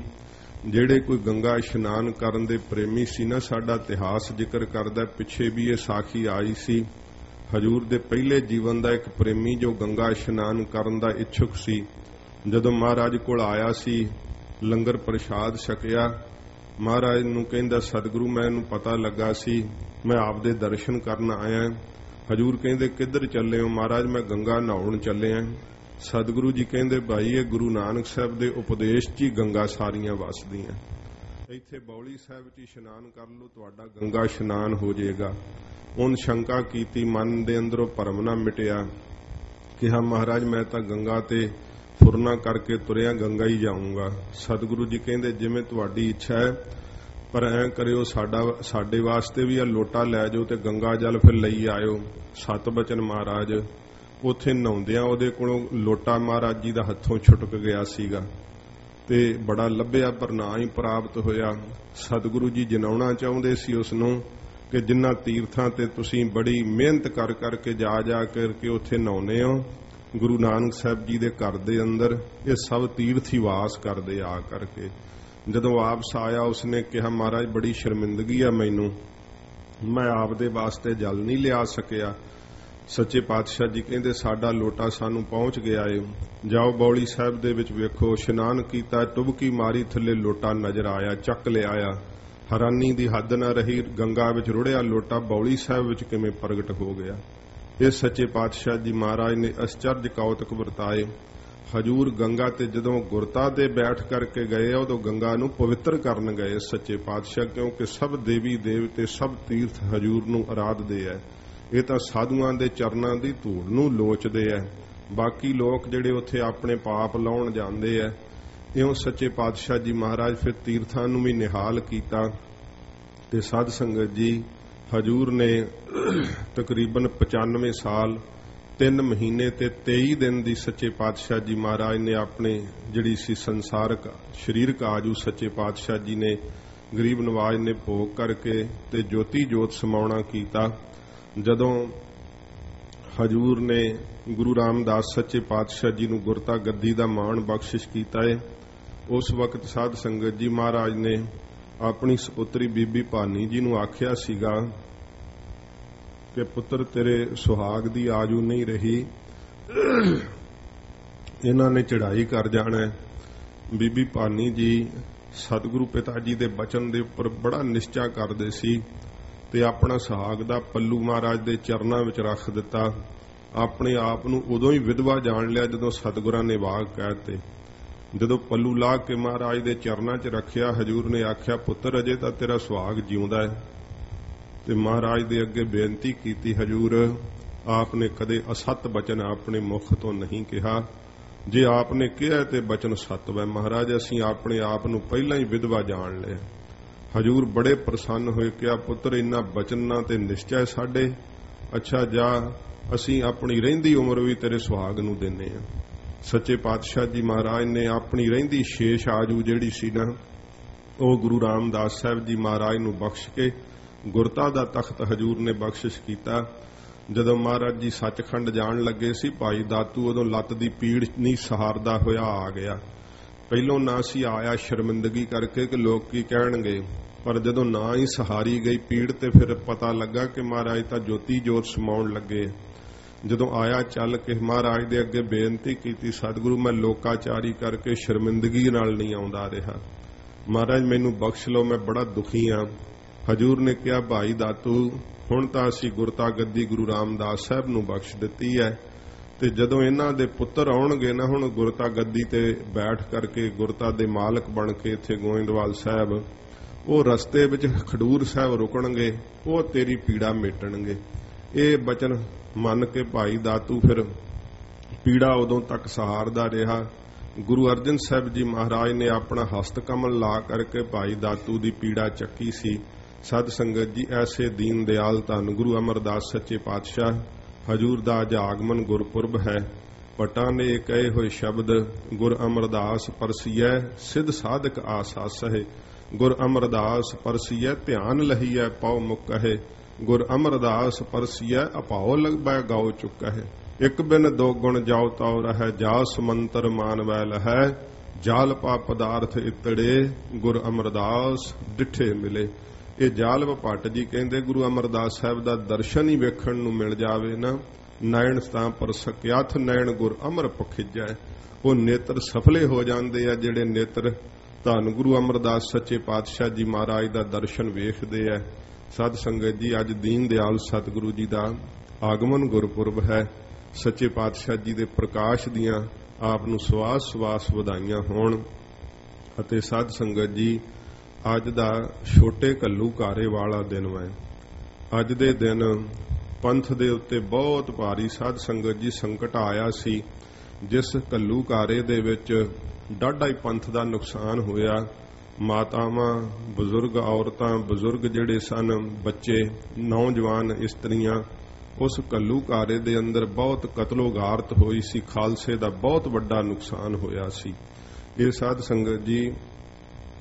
ਜਿਹੜੇ ਕੋਈ ਗੰਗਾ ਇਸ਼ਨਾਨ ਕਰਨ ਦੇ ਪ੍ਰੇਮੀ ਸੀ ਨਾ, ਸਾਡਾ ਇਤਿਹਾਸ ਜ਼ਿਕਰ ਕਰਦਾ, ਪਿੱਛੇ ਵੀ ਇਹ ਸਾਖੀ ਆਈ ਸੀ। ਹਜੂਰ ਦੇ ਪਹਿਲੇ ਜੀਵਨ ਦਾ ਇੱਕ ਪ੍ਰੇਮੀ ਜੋ ਗੰਗਾ ਇਸ਼ਨਾਨ ਕਰਨ ਦਾ ਇੱਛੁਕ ਸੀ, ਜਦੋਂ ਮਹਾਰਾਜ ਕੋਲ ਆਇਆ ਸੀ, ਲੰਗਰ ਪ੍ਰਸ਼ਾਦ ਛਕਿਆ, ਮਹਾਰਾਜ ਨੂੰ ਕਹਿੰਦਾ ਸਤਿਗੁਰੂ ਮੈਨੂੰ ਪਤਾ ਲੱਗਾ ਸੀ ਮੈਂ ਆਪਦੇ ਦਰਸ਼ਨ ਕਰਨ ਆਇਆ। ਹਜੂਰ ਕਹਿੰਦੇ ਕਿੱਧਰ ਚੱਲੇ ਹੋ? ਮਹਾਰਾਜ ਮੈਂ ਗੰਗਾ ਨਹਾਉਣ ਚੱਲਿਆ। ਸਤਿਗੁਰੂ ਜੀ ਕਹਿੰਦੇ ਭਾਈ ਇਹ ਗੁਰੂ ਨਾਨਕ ਸਾਹਿਬ ਦੇ ਉਪਦੇਸ਼ 'ਚ ਹੀ ਗੰਗਾ ਸਾਰੀਆਂ ਵਸਦੀਆਂ, ਇੱਥੇ ਬੌਲੀ ਸਾਹਿਬ 'ਚ ਇਸ਼ਨਾਨ ਕਰ ਲਓ, ਤੁਹਾਡਾ ਗੰਗਾ ਇਸ਼ਨਾਨ ਹੋ ਜਾਏਗਾ। ਉਹਨ ਸ਼ੰਕਾ ਕੀਤੀ, ਮਨ ਦੇ ਅੰਦਰੋਂ ਭਰਮ ਨਾ ਮਿਟਿਆ, ਕਿਹਾ ਮਹਾਰਾਜ ਮੈਂ ਤਾਂ ਗੰਗਾ ਤੇ ਫੁਰਨਾ ਕਰਕੇ ਤੁਰਿਆ, ਗੰਗਾ ਹੀ ਜਾਊਂਗਾ। ਸਤਿਗੁਰੂ ਜੀ ਕਹਿੰਦੇ ਜਿਵੇਂ ਤੁਹਾਡੀ ਇੱਛਾ ਹੈ, ਪਰ ਐਂ ਕਰਿਓ ਸਾਡੇ ਵਾਸਤੇ ਵੀ ਆ ਲੋਟਾ ਲੈ ਜਾਓ ਤੇ ਗੰਗਾ ਜਲ ਫਿਰ ਲਈ ਆਇਓ। ਸਤ ਬਚਨ ਮਹਾਰਾਜ ਉੱਥੇ ਨਹਾਉਂਦਿਆਂ ਉਹਦੇ ਕੋਲੋਂ ਲੋਟਾ ਮਹਾਰਾਜ ਜੀ ਦਾ ਹੱਥੋਂ ਛੁਟਕ ਗਿਆ ਸੀਗਾ ਤੇ ਬੜਾ ਲੱਭਿਆ ਪਰ ਨਾ ਹੀ ਪ੍ਰਾਪਤ ਹੋਇਆ। ਸਤਿਗੁਰੂ ਜੀ ਜਨਾਉਣਾ ਚਾਹੁੰਦੇ ਸੀ ਉਸ ਨੂੰ ਕਿ ਜਿਨ੍ਹਾਂ ਤੀਰਥਾਂ ਤੇ ਤੁਸੀਂ ਬੜੀ ਮਿਹਨਤ ਕਰ ਕਰਕੇ ਜਾ ਕਰਕੇ ਉੱਥੇ ਨਹਾਉਂਦੇ ਹੋ, ਗੁਰੂ ਨਾਨਕ ਸਾਹਿਬ ਜੀ ਦੇ ਘਰ ਦੇ ਅੰਦਰ ਇਹ ਸਭ ਤੀਰਥ ਹੀ ਵਾਸ ਕਰਦੇ ਆ ਕਰਕੇ। ਜਦੋਂ ਵਾਪਸ ਆਇਆ ਉਸਨੇ ਕਿਹਾ ਮਹਾਰਾਜ ਬੜੀ ਸ਼ਰਮਿੰਦਗੀ ਆ ਮੈਨੂੰ, ਮੈਂ ਆਪਦੇ ਵਾਸਤੇ ਜਲ ਨਹੀਂ ਲਿਆ ਸਕਿਆ। ਸੱਚੇ ਪਾਤਸ਼ਾਹ ਜੀ ਕਹਿੰਦੇ ਸਾਡਾ ਲੋਟਾ ਸਾਨੂੰ ਪਹੁੰਚ ਗਿਆ ਏ, ਜਾਓ ਬੌਲੀ ਸਾਹਿਬ ਦੇ ਵਿੱਚ ਵੇਖੋ। ਇਸ਼ਨਾਨ ਕੀਤਾ, ਟੁਬਕੀ ਮਾਰੀ, ਥੱਲੇ ਲੋਟਾ ਨਜ਼ਰ ਆਇਆ, ਚੱਕ ਲਿਆਇਆ। ਹੈਰਾਨੀ ਦੀ ਹੱਦ ਨਾ ਰਹੀ, ਗੰਗਾ ਵਿੱਚ ਰੁੜਿਆ ਲੋਟਾ ਬੌਲੀ ਸਾਹਿਬ ਵਿੱਚ ਕਿਵੇਂ ਪ੍ਰਗਟ ਹੋ ਗਿਆ। ਇਹ ਸੱਚੇ ਪਾਤਸ਼ਾਹ ਜੀ ਮਹਾਰਾਜ ਨੇ ਅਚਰਜ ਕੌਤਕ ਵਰਤਾਏ। ਹਜੂਰ ਗੰਗਾ ਤੇ ਜਦੋਂ ਗੁਰਤਾ ਦੇ ਬੈਠ ਕਰਕੇ ਗਏ ਉਦੋਂ ਗੰਗਾ ਨੂੰ ਪਵਿੱਤਰ ਕਰਨ ਗਏ ਸੱਚੇ ਪਾਤਸ਼ਾਹ, ਕਿਉਂਕਿ ਸਭ ਦੇਵੀ ਦੇਵਤੇ ਸਭ ਤੀਰਥ ਹਜੂਰ ਨੂੰ ਅਰਾਧਦੇ ਹੈ। ਇਹ ਤਾਂ ਸਾਧੂਆਂ ਦੇ ਚਰਨਾਂ ਦੀ ਧੂੜ ਨੂੰ ਲੋਚਦੇ ਐ, ਬਾਕੀ ਲੋਕ ਜਿਹੜੇ ਉੱਥੇ ਆਪਣੇ ਪਾਪ ਲਾਉਣ ਜਾਂਦੇ ਐ। ਇਉਂ ਸੱਚੇ ਪਾਤਸ਼ਾਹ ਜੀ ਮਹਾਰਾਜ ਫਿਰ ਤੀਰਥਾਂ ਨੂੰ ਵੀ ਨਿਹਾਲ ਕੀਤਾ ਤੇ ਸਾਧ ਸੰਗਤ ਜੀ ਹਜੂਰ ਨੇ ਤਕਰੀਬਨ 95 ਸਾਲ 3 ਮਹੀਨੇ ਤੇ 23 ਦਿਨ ਦੀ ਸੱਚੇ ਪਾਤਸ਼ਾਹ ਜੀ ਮਹਾਰਾਜ ਨੇ ਆਪਣੇ ਜਿਹੜੀ ਸੀ ਸੰਸਾਰਕ ਸਰੀਰਕ ਆਜੂ ਸੱਚੇ ਪਾਤਸ਼ਾਹ ਜੀ ਨੇ ਗਰੀਬ ਨਵਾਜ ਨੇ ਭੋਗ ਕਰਕੇ ਤੇ ਜੋਤੀ ਜੋਤ ਸਮਾਉਣਾ ਕੀਤਾ। ਜਦੋਂ ਹਜੂਰ ਨੇ ਗੁਰੂ ਰਾਮਦਾਸ ਸੱਚੇ ਪਾਤਸ਼ਾਹ ਜੀ ਨੂੰ ਗੁਰਤਾ ਗੱਦੀ ਦਾ ਮਾਣ ਬਖਸ਼ਿਸ਼ ਕੀਤਾ ਹੈ, ਉਸ ਵਕਤ ਸਾਧ ਸੰਗਤ ਜੀ ਮਹਾਰਾਜ ਨੇ ਆਪਣੀ ਸਪੁੱਤਰੀ ਬੀਬੀ ਭਾਨੀ ਜੀ ਨੂੰ ਆਖਿਆ ਸੀਗਾ ਕਿ ਪੁੱਤਰ ਤੇਰੇ ਸੁਹਾਗ ਦੀ ਆਜੂ ਨਹੀਂ ਰਹੀ, ਇਹਨਾਂ ਨੇ ਚੜ੍ਹਾਈ ਕਰ ਜਾਣਾ। ਬੀਬੀ ਭਾਨੀ ਜੀ ਸਤਿਗੁਰੂ ਪਿਤਾ ਜੀ ਦੇ ਬਚਨ ਦੇ ਉੱਪਰ ਬੜਾ ਨਿਸ਼ਚਾ ਕਰਦੇ ਸੀ ਤੇ ਆਪਣਾ ਸੁਹਾਗ ਦਾ ਪੱਲੂ ਮਹਾਰਾਜ ਦੇ ਚਰਨਾਂ ਵਿੱਚ ਰੱਖ ਦਿੱਤਾ। ਆਪਣੇ ਆਪ ਨੂੰ ਉਦੋਂ ਹੀ ਵਿਧਵਾ ਜਾਣ ਲਿਆ ਜਦੋਂ ਸਤਿਗੁਰਾਂ ਨੇ ਵਾਕ ਕਹਿਤੇ। ਜਦੋਂ ਪੱਲੂ ਲਾ ਕੇ ਮਹਾਰਾਜ ਦੇ ਚਰਨਾਂ 'ਚ ਰੱਖਿਆ, ਹਜੂਰ ਨੇ ਆਖਿਆ ਪੁੱਤਰ ਅਜੇ ਤਾਂ ਤੇਰਾ ਸੁਹਾਗ ਜਿਉਂਦਾ ਹੈ। ਤੇ ਮਹਾਰਾਜ ਦੇ ਅੱਗੇ ਬੇਨਤੀ ਕੀਤੀ, ਹਜੂਰ ਆਪ ਨੇ ਕਦੇ ਅਸਤ ਬਚਨ ਆਪਣੇ ਮੁਖ ਤੋਂ ਨਹੀਂ ਕਿਹਾ, ਜੇ ਆਪ ਨੇ ਕਿਹਾ ਤੇ ਬਚਨ ਸੱਤ ਹੈ। ਮਹਾਰਾਜ ਅਸੀਂ ਆਪਣੇ ਆਪ ਨੂੰ ਪਹਿਲਾਂ ਹੀ ਵਿਧਵਾ ਜਾਣ ਲਿਆ। ਹਜੂਰ ਬੜੇ ਪ੍ਰਸੰਨ ਹੋਏ, ਕਿਹਾ ਪੁੱਤਰ ਇੰਨਾ ਬਚਨਾਂ ਤੇ ਨਿਸ਼ਚੈ ਸਾਡੇ, ਅੱਛਾ ਜਾ ਅਸੀਂ ਆਪਣੀ ਰਹਿੰਦੀ ਉਮਰ ਵੀ ਤੇਰੇ ਸੁਹਾਗ ਨੂੰ ਦਿੰਨੇ ਆ। ਸੱਚੇ ਪਾਤਸ਼ਾਹ ਜੀ ਮਹਾਰਾਜ ਨੇ ਆਪਣੀ ਰਹਿੰਦੀ ਸ਼ੇਸ਼ ਆਜੂ ਜਿਹੜੀ ਸੀ ਨਾ, ਉਹ ਗੁਰੂ ਰਾਮਦਾਸ ਸਾਹਿਬ ਜੀ ਮਹਾਰਾਜ ਨੂੰ ਬਖਸ਼ ਕੇ ਗੁਰਤਾ ਦਾ ਤਖਤ ਹਜੂਰ ਨੇ ਬਖਸ਼ਿਸ਼ ਕੀਤਾ। ਜਦੋਂ ਮਹਾਰਾਜ ਜੀ ਸੱਚਖੰਡ ਜਾਣ ਲੱਗੇ ਸੀ, ਭਾਈ ਦਾਤੂ ਉਦੋਂ ਲੱਤ ਦੀ ਪੀੜ ਨਹੀਂ ਸਹਾਰਦਾ ਹੋਇਆ ਆ ਗਿਆ। ਪਹਿਲੋਂ ਨਾ ਸੀ ਆਇਆ ਸ਼ਰਮਿੰਦਗੀ ਕਰਕੇ ਕਿ ਲੋਕ ਕੀ ਕਹਿਣਗੇ, ਪਰ ਜਦੋਂ ਨਾ ਹੀ ਸਹਾਰੀ ਗਈ ਪੀੜ ਤੇ ਫਿਰ ਪਤਾ ਲੱਗਾ ਕਿ ਮਹਾਰਾਜ ਤਾਂ ਜੋਤੀ ਜੋਤ ਸਮਾਉਣ ਲੱਗੇ। ਜਦੋਂ ਆਇਆ ਚੱਲ ਕੇ ਮਹਾਰਾਜ ਦੇ ਅੱਗੇ ਬੇਨਤੀ ਕੀਤੀ, ਸਤਿਗੁਰੂ ਮੈਂ ਲੋਕਾਚਾਰੀ ਕਰਕੇ ਸ਼ਰਮਿੰਦਗੀ ਨਾਲ ਨਹੀਂ ਆਉਂਦਾ ਰਿਹਾ, ਮਹਾਰਾਜ ਮੈਨੂੰ ਬਖਸ਼ ਲਓ, ਮੈਂ ਬੜਾ ਦੁਖੀ ਹਾਂ। ਹਜੂਰ ਨੇ ਕਿਹਾ ਭਾਈ ਦਾਤੂ ਹੁਣ ਤਾਂ ਅਸੀਂ ਗੁਰਤਾ ਗੱਦੀ ਗੁਰੂ ਰਾਮਦਾਸ ਸਾਹਿਬ ਨੂੰ ਬਖਸ਼ ਦਿੱਤੀ ਹੈ ਤੇ ਜਦੋਂ ਇਹਨਾਂ ਦੇ ਪੁੱਤਰ ਆਉਣਗੇ ਨਾ ਹੁਣ ਗੁਰਤਾ ਗੱਦੀ ਤੇ ਬੈਠ ਕਰਕੇ ਗੁਰਤਾ ਦੇ ਮਾਲਕ ਬਣ ਕੇ ਇੱਥੇ ਗੋਇੰਦਵਾਲ ਸਾਹਿਬ, ਉਹ ਰਸਤੇ ਵਿੱਚ ਖਡੂਰ ਸਾਹਿਬ ਰੁਕਣਗੇ, ਉਹ ਤੇਰੀ ਪੀੜਾ ਮੇਟਣਗੇ। ਇਹ ਬਚਨ ਮੰਨ ਕੇ ਭਾਈ ਦਾਤੂ ਫਿਰ ਪੀੜਾ ਉਦੋਂ ਤੱਕ ਸਹਾਰਦਾ ਰਿਹਾ। ਗੁਰੂ ਅਰਜਨ ਸਾਹਿਬ ਜੀ ਮਹਾਰਾਜ ਨੇ ਆਪਣਾ ਹਸਤ ਕਮਲ ਲਾ ਕਰਕੇ ਭਾਈ ਦਾਤੂ ਦੀ ਪੀੜਾ ਚੱਕੀ ਸੀ। ਸਤ ਸੰਗਤ ਜੀ ਐਸੇ ਦੀਨ ਦਿਆਲ ਧੰਨ ਗੁਰੂ ਅਮਰਦਾਸ ਸੱਚੇ ਪਾਤਸ਼ਾਹ ਹਜੂਰ ਦਾ ਅੱਜ ਆਗਮਨ ਗੁਰਪੁਰਬ ਹੈ। ਪਟਾਂ ਨੇ ਕਹੇ ਹੋਏ ਸ਼ਬਦ ਗੁਰ ਅਮਰਦਾਸ ਪਰਸੀਐ ਸਿੱਧ ਸਾਧਕ ਆਸਾਸਹਿ, ਗੁਰ ਅਮਰਦਾਸ ਪਰਸੀਐ ਧਿਆਨ ਲਹੀਐ ਪਉ ਮੁਕਹਿ, ਗੁਰ ਅਮਰਦਾਸ ਪਰਸੀਐ ਅਪਾਉ ਲਗਬੈ ਗਾਉ ਚੁੱਕਹਿ। ਇੱਕ ਬਿਨ ਦੋ ਗੁਣ ਜਾਉ ਤਾਉ ਰਹਿ, ਜਾਸ ਮੰਤਰ ਮਾਨਵੈ ਲਹੈ, ਜਾਲ ਪਾ ਪਦਾਰਥ ਇਤੜੇ, ਗੁਰ ਅਮਰਦਾਸ ਡਿਠੇ ਮਿਲੇ। ਇਹ ਜਾਲਪ ਭੱਟ ਜੀ ਕਹਿੰਦੇ ਗੁਰੂ ਅਮਰਦਾਸ ਸਾਹਿਬ ਦਾ ਦਰਸ਼ਨ ਹੀ ਵੇਖਣ ਨੂੰ ਮਿਲ ਜਾਵੇ ਨਾ, ਨੈਣ ਤਾਂ ਪਰ ਸਕਿਆਥ ਨੈਣ ਗੁਰ ਅਮਰ ਪਖਿਜੈ। ਉਹ ਨੇਤਰ ਸਫਲੇ ਹੋ ਜਾਂਦੇ ਆ ਜਿਹੜੇ ਨੇਤਰ ਧੰਨ ਗੁਰੂ ਅਮਰਦਾਸ ਸੱਚੇ ਪਾਤਸ਼ਾਹ ਜੀ ਮਹਾਰਾਜ ਦਾ ਦਰਸ਼ਨ ਵੇਖਦੇ ਆ। ਸਾਧ ਸੰਗਤ ਜੀ, ਅੱਜ ਦੀਨ ਦਿਆਲ ਸਤਿਗੁਰੂ ਜੀ ਦਾ ਆਗਮਨ ਗੁਰਪੁਰਬ ਹੈ। ਸੱਚੇ ਪਾਤਸ਼ਾਹ ਜੀ ਦੇ ਪ੍ਰਕਾਸ਼ ਦੀਆਂ ਆਪ ਨੂੰ ਸਵਾਸ ਸਵਾਸ ਵਧਾਈਆਂ ਹੋਣ। ਅਤੇ ਸਾਧ ਸੰਗਤ ਜੀ, ਅੱਜ ਦਾ ਛੋਟੇ ਘੱਲੂਘਾਰੇ ਵਾਲਾ ਦਿਨ ਹੈ। ਅੱਜ ਦੇ ਦਿਨ ਪੰਥ ਦੇ ਉੱਤੇ ਬਹੁਤ ਭਾਰੀ ਸਾਧ ਸੰਗਤ ਜੀ ਸੰਕਟ ਆਇਆ ਸੀ, ਜਿਸ ਘੱਲੂਘਾਰੇ ਦੇ ਵਿੱਚ ਡਾਢਾ ਹੀ ਪੰਥ ਦਾ ਨੁਕਸਾਨ ਹੋਇਆ। ਮਾਤਾਵਾਂ, ਬਜ਼ੁਰਗ ਔਰਤਾਂ, ਬਜ਼ੁਰਗ ਜਿਹੜੇ ਸਨ, ਬੱਚੇ, ਨੌਜਵਾਨ, ਇਸਤਰੀਆਂ, ਉਸ ਘੱਲੂਘਾਰੇ ਦੇ ਅੰਦਰ ਬਹੁਤ ਕਤਲੋਗਾਰਤ ਹੋਈ ਸੀ। ਖਾਲਸੇ ਦਾ ਬਹੁਤ ਵੱਡਾ ਨੁਕਸਾਨ ਹੋਇਆ ਸੀ। ਇਹ ਸਾਧ ਸੰਗਤ ਜੀ,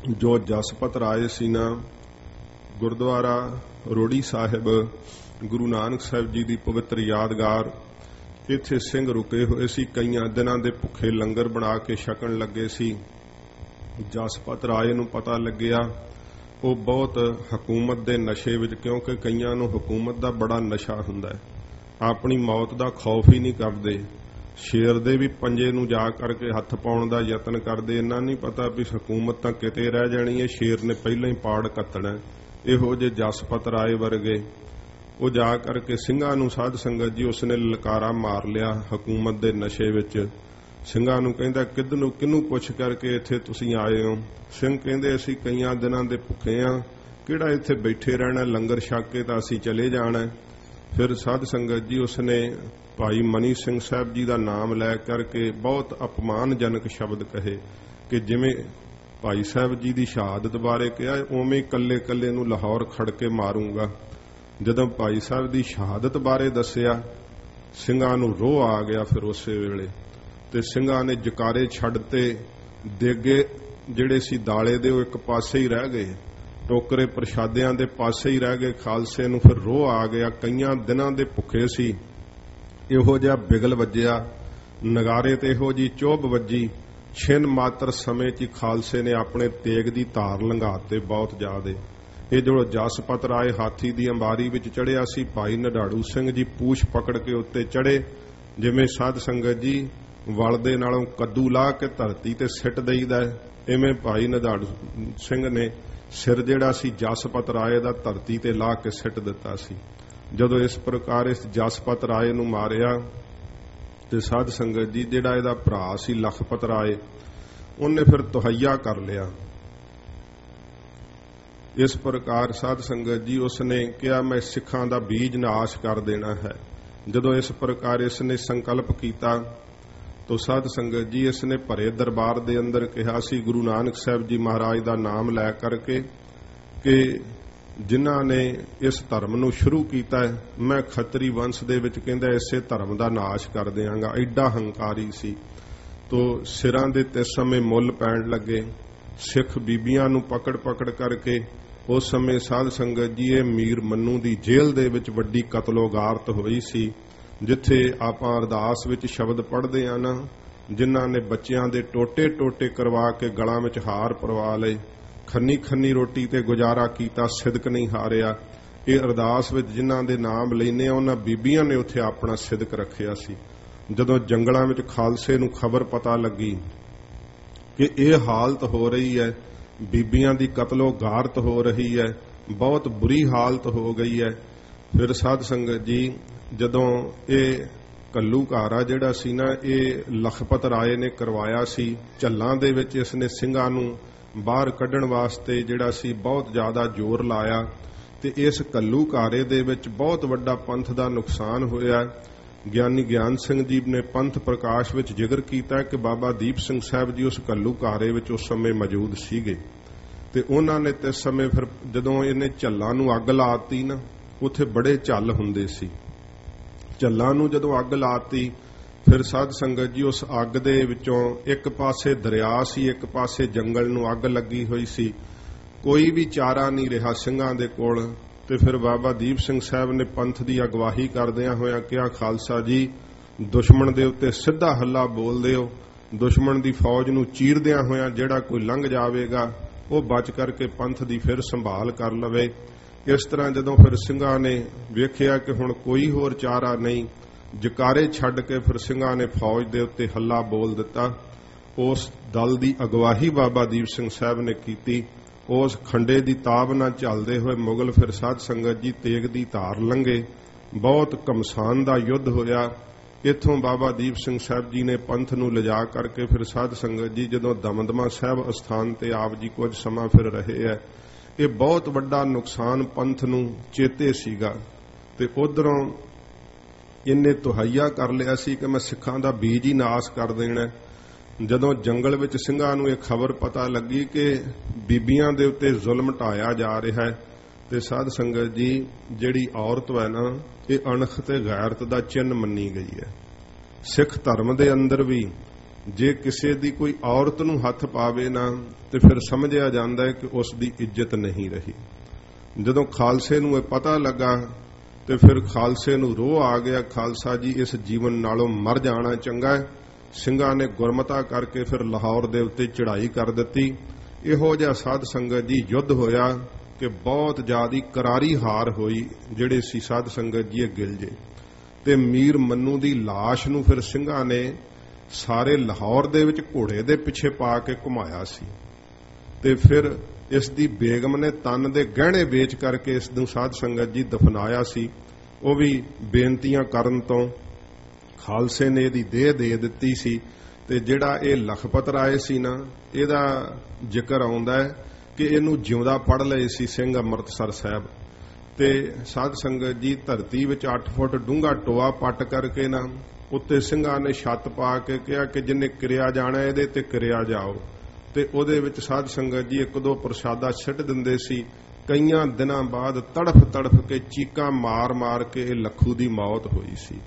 ਜੋ ਜਸਪਤ ਰਾਏ ਸੀ ਨਾ, ਗੁਰਦੁਆਰਾ ਰੋੜੀ ਸਾਹਿਬ ਗੁਰੂ ਨਾਨਕ ਸਾਹਿਬ ਜੀ ਦੀ ਪਵਿੱਤਰ ਯਾਦਗਾਰ, ਇੱਥੇ ਸਿੰਘ ਰੁਕੇ ਹੋਏ ਸੀ। ਕਈਆਂ ਦਿਨਾਂ ਦੇ ਭੁੱਖੇ ਲੰਗਰ ਬਣਾ ਕੇ ਛਕਣ ਲੱਗੇ ਸੀ। ਜਸਪਤ ਰਾਏ ਨੂੰ ਪਤਾ ਲੱਗਿਆ, ਉਹ ਬਹੁਤ ਹਕੂਮਤ ਦੇ ਨਸ਼ੇ ਵਿੱਚ, ਕਿਉਂਕਿ ਕਈਆਂ ਨੂੰ ਹਕੂਮਤ ਦਾ ਬੜਾ ਨਸ਼ਾ ਹੁੰਦਾ ਹੈ, ਆਪਣੀ ਮੌਤ ਦਾ ਖੌਫ ਹੀ ਨਹੀਂ ਕਰਦੇ। ਸ਼ੇਰ ਦੇ ਵੀ ਪੰਜੇ ਨੂੰ ਜਾ ਕਰਕੇ ਹੱਥ ਪਾਉਣ ਦਾ ਯਤਨ ਕਰਦੇ। ਇਹਨਾਂ ਨਹੀਂ ਪਤਾ ਵੀ ਹਕੂਮਤ ਤਾਂ ਕਿਤੇ ਰਹਿ ਜਾਣੀ ਹੈ, ਸ਼ੇਰ ਨੇ ਪਹਿਲਾਂ ਹੀ ਪਾੜ ਕੱਤਣਾ। ਇਹੋ ਜਿਹੇ ਜਸਪਤ ਰਾਏ ਵਰਗੇ ਉਹ ਜਾ ਕਰਕੇ ਸਿੰਘਾਂ ਨੂੰ, ਸਾਧ ਸੰਗਤ ਜੀ, ਉਸਨੇ ਲਲਕਾਰਾ ਮਾਰ ਲਿਆ ਹਕੂਮਤ ਦੇ ਨਸ਼ੇ ਵਿੱਚ। ਸਿੰਘਾਂ ਨੂੰ ਕਹਿੰਦਾ, ਕਿਹਨੂੰ ਪੁੱਛ ਕਰਕੇ ਇੱਥੇ ਤੁਸੀਂ ਆਏ ਹੋ? ਸਿੰਘ ਕਹਿੰਦੇ, ਅਸੀਂ ਕਈਆਂ ਦਿਨਾਂ ਦੇ ਭੁੱਖੇ ਆ, ਕਿਹੜਾ ਇੱਥੇ ਬੈਠੇ ਰਹਿਣਾ, ਲੰਗਰ ਛਕ ਕੇ ਤਾਂ ਅਸੀਂ ਚਲੇ ਜਾਣਾ। ਫਿਰ ਸਾਧ ਸੰਗਤ ਜੀ, ਉਸਨੇ ਭਾਈ ਮਨੀ ਸਿੰਘ ਸਾਹਿਬ ਜੀ ਦਾ ਨਾਮ ਲੈ ਕਰਕੇ ਬਹੁਤ ਅਪਮਾਨਜਨਕ ਸ਼ਬਦ ਕਹੇ ਕਿ ਜਿਵੇਂ ਭਾਈ ਸਾਹਿਬ ਜੀ ਦੀ ਸ਼ਹਾਦਤ ਬਾਰੇ ਕਿਹਾ, ਉਵੇਂ ਇਕੱਲੇ ਇਕੱਲੇ ਨੂੰ ਲਾਹੌਰ ਖੜ ਕੇ ਮਾਰੂੰਗਾ। ਜਦੋਂ ਭਾਈ ਸਾਹਿਬ ਦੀ ਸ਼ਹਾਦਤ ਬਾਰੇ ਦੱਸਿਆ, ਸਿੰਘਾਂ ਨੂੰ ਰੋਹ ਆ ਗਿਆ। ਫਿਰ ਉਸੇ ਵੇਲੇ ਤੇ ਸਿੰਘਾਂ ਨੇ ਜਕਾਰੇ ਛੱਡਤੇ। ਦੇਗੇ ਜਿਹੜੇ ਸੀ ਦਾਲੇ ਦੇ, ਉਹ ਇੱਕ ਪਾਸੇ ਹੀ ਰਹਿ ਗਏ, ਟੋਕਰੇ ਪ੍ਰਸ਼ਾਦਿਆਂ ਦੇ ਪਾਸੇ ਹੀ ਰਹਿ ਗਏ। ਖਾਲਸੇ ਨੂੰ ਫਿਰ ਰੋਹ ਆ ਗਿਆ। ਕਈਆਂ ਦਿਨਾਂ ਦੇ ਭੁੱਖੇ ਸੀ। ਇਹੋ ਜਿਹਾ ਬਿਗਲ ਵੱਜਿਆ, ਨਗਾਰੇ ਤੇ ਇਹੋ ਜੀ ਚੋਭ ਵੱਜੀ, ਛਿਨ ਮਾਤਰ ਸਮੇਂ 'ਚ ਖਾਲਸੇ ਨੇ ਆਪਣੇ ਤੇਗ ਦੀ ਧਾਰ ਲੰਘਾਤੇ ਬਹੁਤ ਜ਼ਿਆਦੇ। ਇਹ ਜੋ ਜਸਪਤ ਰਾਏ ਹਾਥੀ ਦੀ ਅੰਬਾਰੀ ਵਿੱਚ ਚੜ੍ਹਿਆ ਸੀ, ਭਾਈ ਨਡਾੜੂ ਸਿੰਘ ਜੀ ਪੂਛ ਪਕੜ ਕੇ ਉੱਤੇ ਚੜ੍ਹੇ। ਜਿਵੇਂ ਸਾਧ ਸੰਗਤ ਜੀ ਵਲ ਦੇ ਨਾਲੋਂ ਕੱਦੂ ਲਾ ਕੇ ਧਰਤੀ ਤੇ ਸਿੱਟ ਦੇਈਦਾ, ਇਵੇਂ ਭਾਈ ਨਡਾੜੂ ਸਿੰਘ ਨੇ ਸਿਰ ਜਿਹੜਾ ਸੀ ਜਸਪਤ ਰਾਏ ਦਾ ਧਰਤੀ ਤੇ ਲਾ ਕੇ ਸਿੱਟ ਦਿੱਤਾ ਸੀ। ਜਦੋਂ ਇਸ ਪ੍ਰਕਾਰ ਇਸ ਜਸਪਤ ਰਾਏ ਨੂੰ ਮਾਰਿਆ ਤੇ ਸਾਧ ਸੰਗਤ ਜੀ, ਜਿਹੜਾ ਇਹਦਾ ਭਰਾ ਸੀ ਲਖਪਤ ਰਾਏ, ਉਹਨੇ ਫਿਰ ਤੁਹਈਆ ਕਰ ਲਿਆ। ਇਸ ਪ੍ਰਕਾਰ ਸਾਧ ਸੰਗਤ ਜੀ, ਉਸਨੇ ਕਿਹਾ, ਮੈਂ ਸਿੱਖਾਂ ਦਾ ਬੀਜ ਨਾਸ਼ ਕਰ ਦੇਣਾ ਹੈ। ਜਦੋਂ ਇਸ ਪ੍ਰਕਾਰ ਇਸਨੇ ਸੰਕਲਪ ਕੀਤਾ ਤਾਂ ਸਾਧ ਸੰਗਤ ਜੀ, ਇਸਨੇ ਭਰੇ ਦਰਬਾਰ ਦੇ ਅੰਦਰ ਕਿਹਾ ਸੀ ਗੁਰੂ ਨਾਨਕ ਸਾਹਿਬ ਜੀ ਮਹਾਰਾਜ ਦਾ ਨਾਮ ਲੈ ਕਰਕੇ ਕਿ ਜਿਨ੍ਹਾਂ ਨੇ ਇਸ ਧਰਮ ਨੂੰ ਸ਼ੁਰੂ ਕੀਤਾ ਹੈ, ਮੈਂ ਖੱਤਰੀ ਵੰਸ਼ ਦੇ ਵਿੱਚ ਕਹਿੰਦਾ ਇਸੇ ਧਰਮ ਦਾ ਨਾਸ਼ ਕਰ ਦਿਆਂਗਾ। ਐਡਾ ਹੰਕਾਰੀ ਸੀ। ਤੋ ਸਿਰਾਂ ਦੇ ਤੇ ਸਮੇਂ ਮੁੱਲ ਪੈਣ ਲੱਗੇ। ਸਿੱਖ ਬੀਬੀਆਂ ਨੂੰ ਪਕੜ ਪਕੜ ਕਰਕੇ ਉਸ ਸਮੇਂ ਸਾਧ ਸੰਗਤ ਜੀ, ਇਹ ਮੀਰ ਮੰਨੂ ਦੀ ਜੇਲ੍ਹ ਦੇ ਵਿੱਚ ਵੱਡੀ ਕਤਲੋਗਾਰਤ ਹੋਈ ਸੀ, ਜਿੱਥੇ ਆਪਾਂ ਅਰਦਾਸ ਵਿੱਚ ਸ਼ਬਦ ਪੜ੍ਹਦੇ ਆ ਨਾ, ਜਿਨ੍ਹਾਂ ਨੇ ਬੱਚਿਆਂ ਦੇ ਟੋਟੇ ਟੋਟੇ ਕਰਵਾ ਕੇ ਗਲਾਂ ਵਿੱਚ ਹਾਰ ਪਰਵਾ ਲਏ, ਖੰਨੀ ਖੰਨੀ ਰੋਟੀ ਤੇ ਗੁਜ਼ਾਰਾ ਕੀਤਾ, ਸਿਦਕ ਨਹੀਂ ਹਾਰਿਆ। ਇਹ ਅਰਦਾਸ ਵਿੱਚ ਜਿਨ੍ਹਾਂ ਦੇ ਨਾਮ ਲੈਨੇ ਆ, ਉਹਨਾਂ ਬੀਬੀਆਂ ਨੇ ਉੱਥੇ ਆਪਣਾ ਸਿਦਕ ਰੱਖਿਆ ਸੀ। ਜਦੋਂ ਜੰਗਲਾਂ ਵਿੱਚ ਖਾਲਸੇ ਨੂੰ ਖਬਰ ਪਤਾ ਲੱਗੀ ਕਿ ਇਹ ਹਾਲਤ ਹੋ ਰਹੀ ਹੈ, ਬੀਬੀਆਂ ਦੀ ਕਤਲੋਗਾਰਤ ਹੋ ਰਹੀ ਹੈ, ਬਹੁਤ ਬੁਰੀ ਹਾਲਤ ਹੋ ਗਈ ਹੈ, ਫਿਰ ਸਾਧ ਸੰਗਤ ਜੀ, ਜਦੋਂ ਇਹ ਘੱਲੂਘਾਰਾ ਜਿਹੜਾ ਸੀ ਨਾ, ਇਹ ਲਖਪਤ ਰਾਏ ਨੇ ਕਰਵਾਇਆ ਸੀ। ਝੱਲਾਂ ਦੇ ਵਿੱਚ ਇਸਨੇ ਸਿੰਘਾਂ ਨੂੰ ਬਾਹਰ ਕੱਢਣ ਵਾਸਤੇ ਜਿਹੜਾ ਸੀ ਬਹੁਤ ਜ਼ਿਆਦਾ ਜ਼ੋਰ ਲਾਇਆ ਤੇ ਇਸ ਘੱਲੂਘਾਰੇ ਦੇ ਵਿੱਚ ਬਹੁਤ ਵੱਡਾ ਪੰਥ ਦਾ ਨੁਕਸਾਨ ਹੋਇਆ। ਗਿਆਨੀ ਗਿਆਨ ਸਿੰਘ ਜੀ ਨੇ ਪੰਥ ਪ੍ਰਕਾਸ਼ ਵਿੱਚ ਜ਼ਿਕਰ ਕੀਤਾ ਕਿ ਬਾਬਾ ਦੀਪ ਸਿੰਘ ਸਾਹਿਬ ਜੀ ਉਸ ਘੱਲੂਘਾਰੇ ਵਿੱਚ ਉਸ ਸਮੇਂ ਮੌਜੂਦ ਸੀਗੇ ਤੇ ਉਹਨਾਂ ਨੇ ਤੇ ਸਮੇਂ ਫਿਰ ਜਦੋਂ ਇਹਨੇ ਝੱਲਾਂ ਨੂੰ ਅੱਗ ਲਾਤੀ ਨਾ, ਉੱਥੇ ਬੜੇ ਝੱਲ ਹੁੰਦੇ ਸੀ। ਝੱਲਾਂ ਨੂੰ ਜਦੋਂ ਅੱਗ ਲਾਤੀ, ਫਿਰ ਸਾਧ ਸੰਗਤ ਜੀ, ਉਸ ਅੱਗ ਦੇ ਵਿੱਚੋਂ ਇੱਕ ਪਾਸੇ ਦਰਿਆ ਸੀ, ਇੱਕ ਪਾਸੇ ਜੰਗਲ ਨੂੰ ਅੱਗ ਲੱਗੀ ਹੋਈ ਸੀ। ਕੋਈ ਵੀ ਚਾਰਾ ਨਹੀਂ ਰਿਹਾ ਸਿੰਘਾਂ ਦੇ ਕੋਲ। ਤੇ ਫਿਰ ਬਾਬਾ ਦੀਪ ਸਿੰਘ ਸਾਹਿਬ ਨੇ ਪੰਥ ਦੀ ਅਗਵਾਈ ਕਰਦਿਆਂ ਹੋਇਆਂ ਕਿਹਾ, ਖਾਲਸਾ ਜੀ, दुश्मन दे उत्ते सिद्धा हल्ला बोलदे हो। दुश्मन दी फौज नूं चीरदियां होइयां जिहड़ा कोई लंघ जावेगा वो बच करके पंथ दी फिर संभाल कर लवे। इस तरह जदों फिर ਸਿੰਘਾਂ ने वेखिया कि हुण कोई होर चारा नहीं, जकारे छड्ड के फिर ਸਿੰਘਾਂ ने फौज दे उत्ते हल्ला बोल दिता। उस दल दी अगवाही बाबा दीप सिंह साहब ने कीती। उस खंडे दी ताब ना झलदे होए मुगल फिर साध संगत जी तेग दी धार लंघे। बहुत घमसान दा युद्ध होया। इत्थों बाबा दीप सिंह साहब जी ने पंथ नूं लिजा करके फिर साध संगत जी जदों दमदमा साहब अस्थान ते आप जी कुछ समा फिर रहे है। ये बहुत वड्डा नुकसान पंथ नूं चेते सीगा। ते उधरों इन्ने तुहाइया कर लिया सी कि मैं सिखां दा बीज ही नाश कर देना। जदों जंगल विच ਸਿੰਘਾਂ नूं ये खबर पता लगी कि बीबियां दे उत्ते जुल्म ढाया जा रहा है ते साध संगत जी जिहड़ी औरत है ना ये अणख ते गैरत दा चिन्ह मन्नी गई है। सिख धर्म दे अंदर भी जे किसी दी कोई औरत नूं हथ पावे ना ते फिर समझिया जांदा है कि उस दी इज्जत नहीं रही। जदों खालसे नूं ये पता लगा ते फिर खालसे नूं रोह आ गया, खालसा जी इस जीवन नालों मर जाना चंगा है। ਸਿੰਘਾਂ ने गुरमता करके फिर लाहौर दे उत्ते चढ़ाई कर दिती। इहो जिहा साध संगत जी युद्ध होया कि बहुत ज्यादा करारी हार होई। जिहड़े सी साध संगत जी गिलजे ते मीर मन्नू दी लाश नूं फिर ਸਿੰਘਾਂ ने सारे लाहौर दे विच घोड़े दे पिछे पा के घुमाया सी ते फिर इस दी बेगम ने तन दे गहणे बेच करके इस नूं साध संगत जी दफनाया सी। वो भी बेनतियां करन तों खालसे ने इहदी देह दे दित्ती सी। ते जिहड़ा ये लखपत राय सी ना इहदा जिक्र आउंदा है कि इहनूं जिउंदा पढ़ लए सी सिंह अमृतसर साहब। ते साध संगत जी धरती विच 8 फुट डूंगा टोआ पट करके ना उत्ते ਸਿੰਘਾਂ ने छत पा के कहा कि जिन्हें किरिया जाना इहदे ते किरिया जाओ। ते उहदे विच साध संगत जी 1-2 प्रसादा छिट दिंदे सी। कईयां दिनां बाद तड़फ तड़फ के चीकां मार मार के लखू दी मौत होई सी।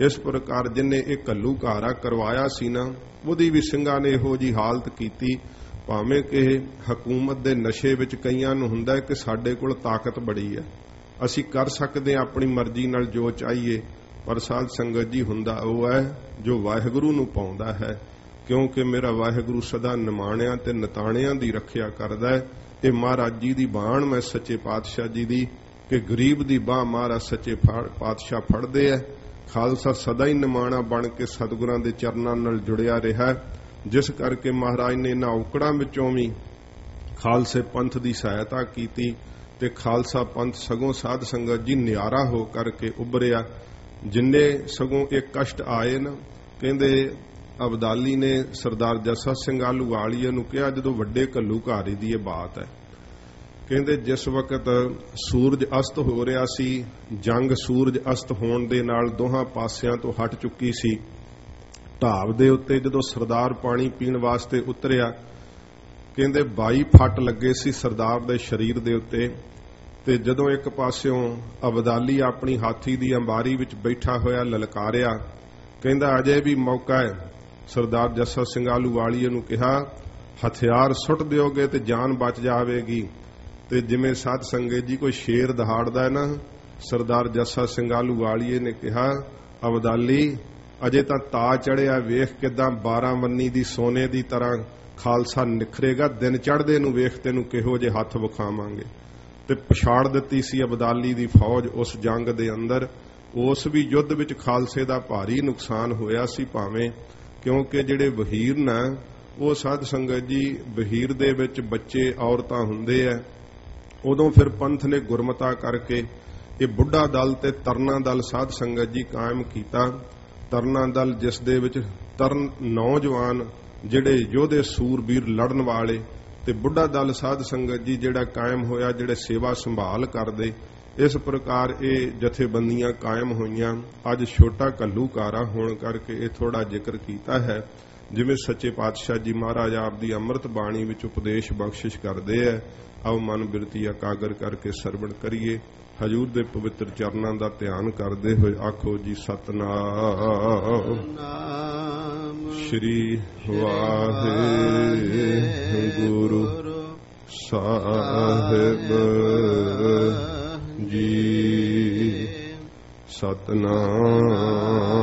इस प्रकार जिन्हें एक घल्लूघारा करवाया सी ना उहदी भी ਸਿੰਘਾਂ ने इहो जी हालत कीती। भावें कि हकूमत दे नशे विच कईयां नूं हुंदा है कि साडे कोल ताकत बड़ी है, असीं कर सकदे हां अपनी मर्जी नाल जो चाहीए। पर साध संगत जी हुंदा ओह है जो वाहिगुरू नूं पाउंदा है, क्योंकि मेरा वाहिगुरू सदा निमाणिਆਂ ते नताणिਆਂ दी रखिया करदा है। ये महाराज जी दी बाण मैं सच्चे पातशाह जी दी कि गरीब दी बाह महाराज सच्चे पातशाह फड़दे है। खालसा सदा ही निमाणा बन के सतगुरां दे चरनां नाल जुड़िया रहा, जिस करके महाराज ने इन्हां औकड़ां विचों भी खालसे पंथ की सहायता की ते खालसा पंथ सगों साध संगत जी नियारा हो करके उभरिया। जिन्ने सगों एक कष्ट आए ना कहंदे अबदाली ने सरदार जस्सा सिंह आलूवालिया नूं कहा जदों वड्डे घल्लूघारे दी ये बात है, कहंदे जिस वक्त सूरज अस्त हो रहा सी, जंग सूरज अस्त होण दे नाल दोहां पासियां तो हट चुकी सी। ढाब दे उत्ते जदों सरदार पानी पीण वास्ते उतरिया, कहंदे 22 फट लगे सी सरदार दे शरीर दे उत्ते। ते जदों एक पासियों अबदाली अपनी हाथी दी अंबारी विच बैठा होया ललकारिया, कहंदा अजे भी मौका है। सरदार जस्सा सिंह आलूवालिया नूं कहा हथियार सुट दिओगे ते जान बच जावेगी। ते जिवें साध संगत जी कोई शेर दहाड़दा है ना, सरदार जस्सा सिंह आलूवालिए ने कहा अबदाली अजे तां ता चढ़िया, वेख किदां 12 वन्नी दी सोने दी तरह खालसा निखरेगा, दिन चढ़दे नूं वेख तैनूं किहो जे हथ विखावांगे। ते पछाड़ दित्ती सी अबदाली दी फौज उस जंग दे अंदर। उस भी युद्ध विच खालसे दा भारी नुकसान होया सी, भावें क्योंकि जिहड़े वहीर ना वो साध संगत जी वहीर दे विच बच्चे औरतां हुंदे है। उदों फिर पंथ ने गुरमता करके ये बुढ़ा दल ते तरना दल साध संगत जी कायम कीता। तरना दल जिस दे विच तरन नौजवान जिहड़े योधे सूरबीर लड़न वाले, ते बुढ़ा दल साध संगत जी जिहड़ा कायम होया जिहड़े सेवा संभाल करदे। इस प्रकार ये जथेबंदियां कायम होईयां। अज छोटा घल्लूघारा होण करके ये थोड़ा जिक्र कीता है। जिवें सच्चे पातशाह जी महाराज आप दी अमृत बाणी विच उपदेश बख्शिश करदे है। आओ मन बिरती एकागर करके सरवण करिए। हजूर दे पवित्र चरनां दा ध्यान करदे होए आखो जी सतनाम श्री वाहिगुरु साहिब जी। सतनाम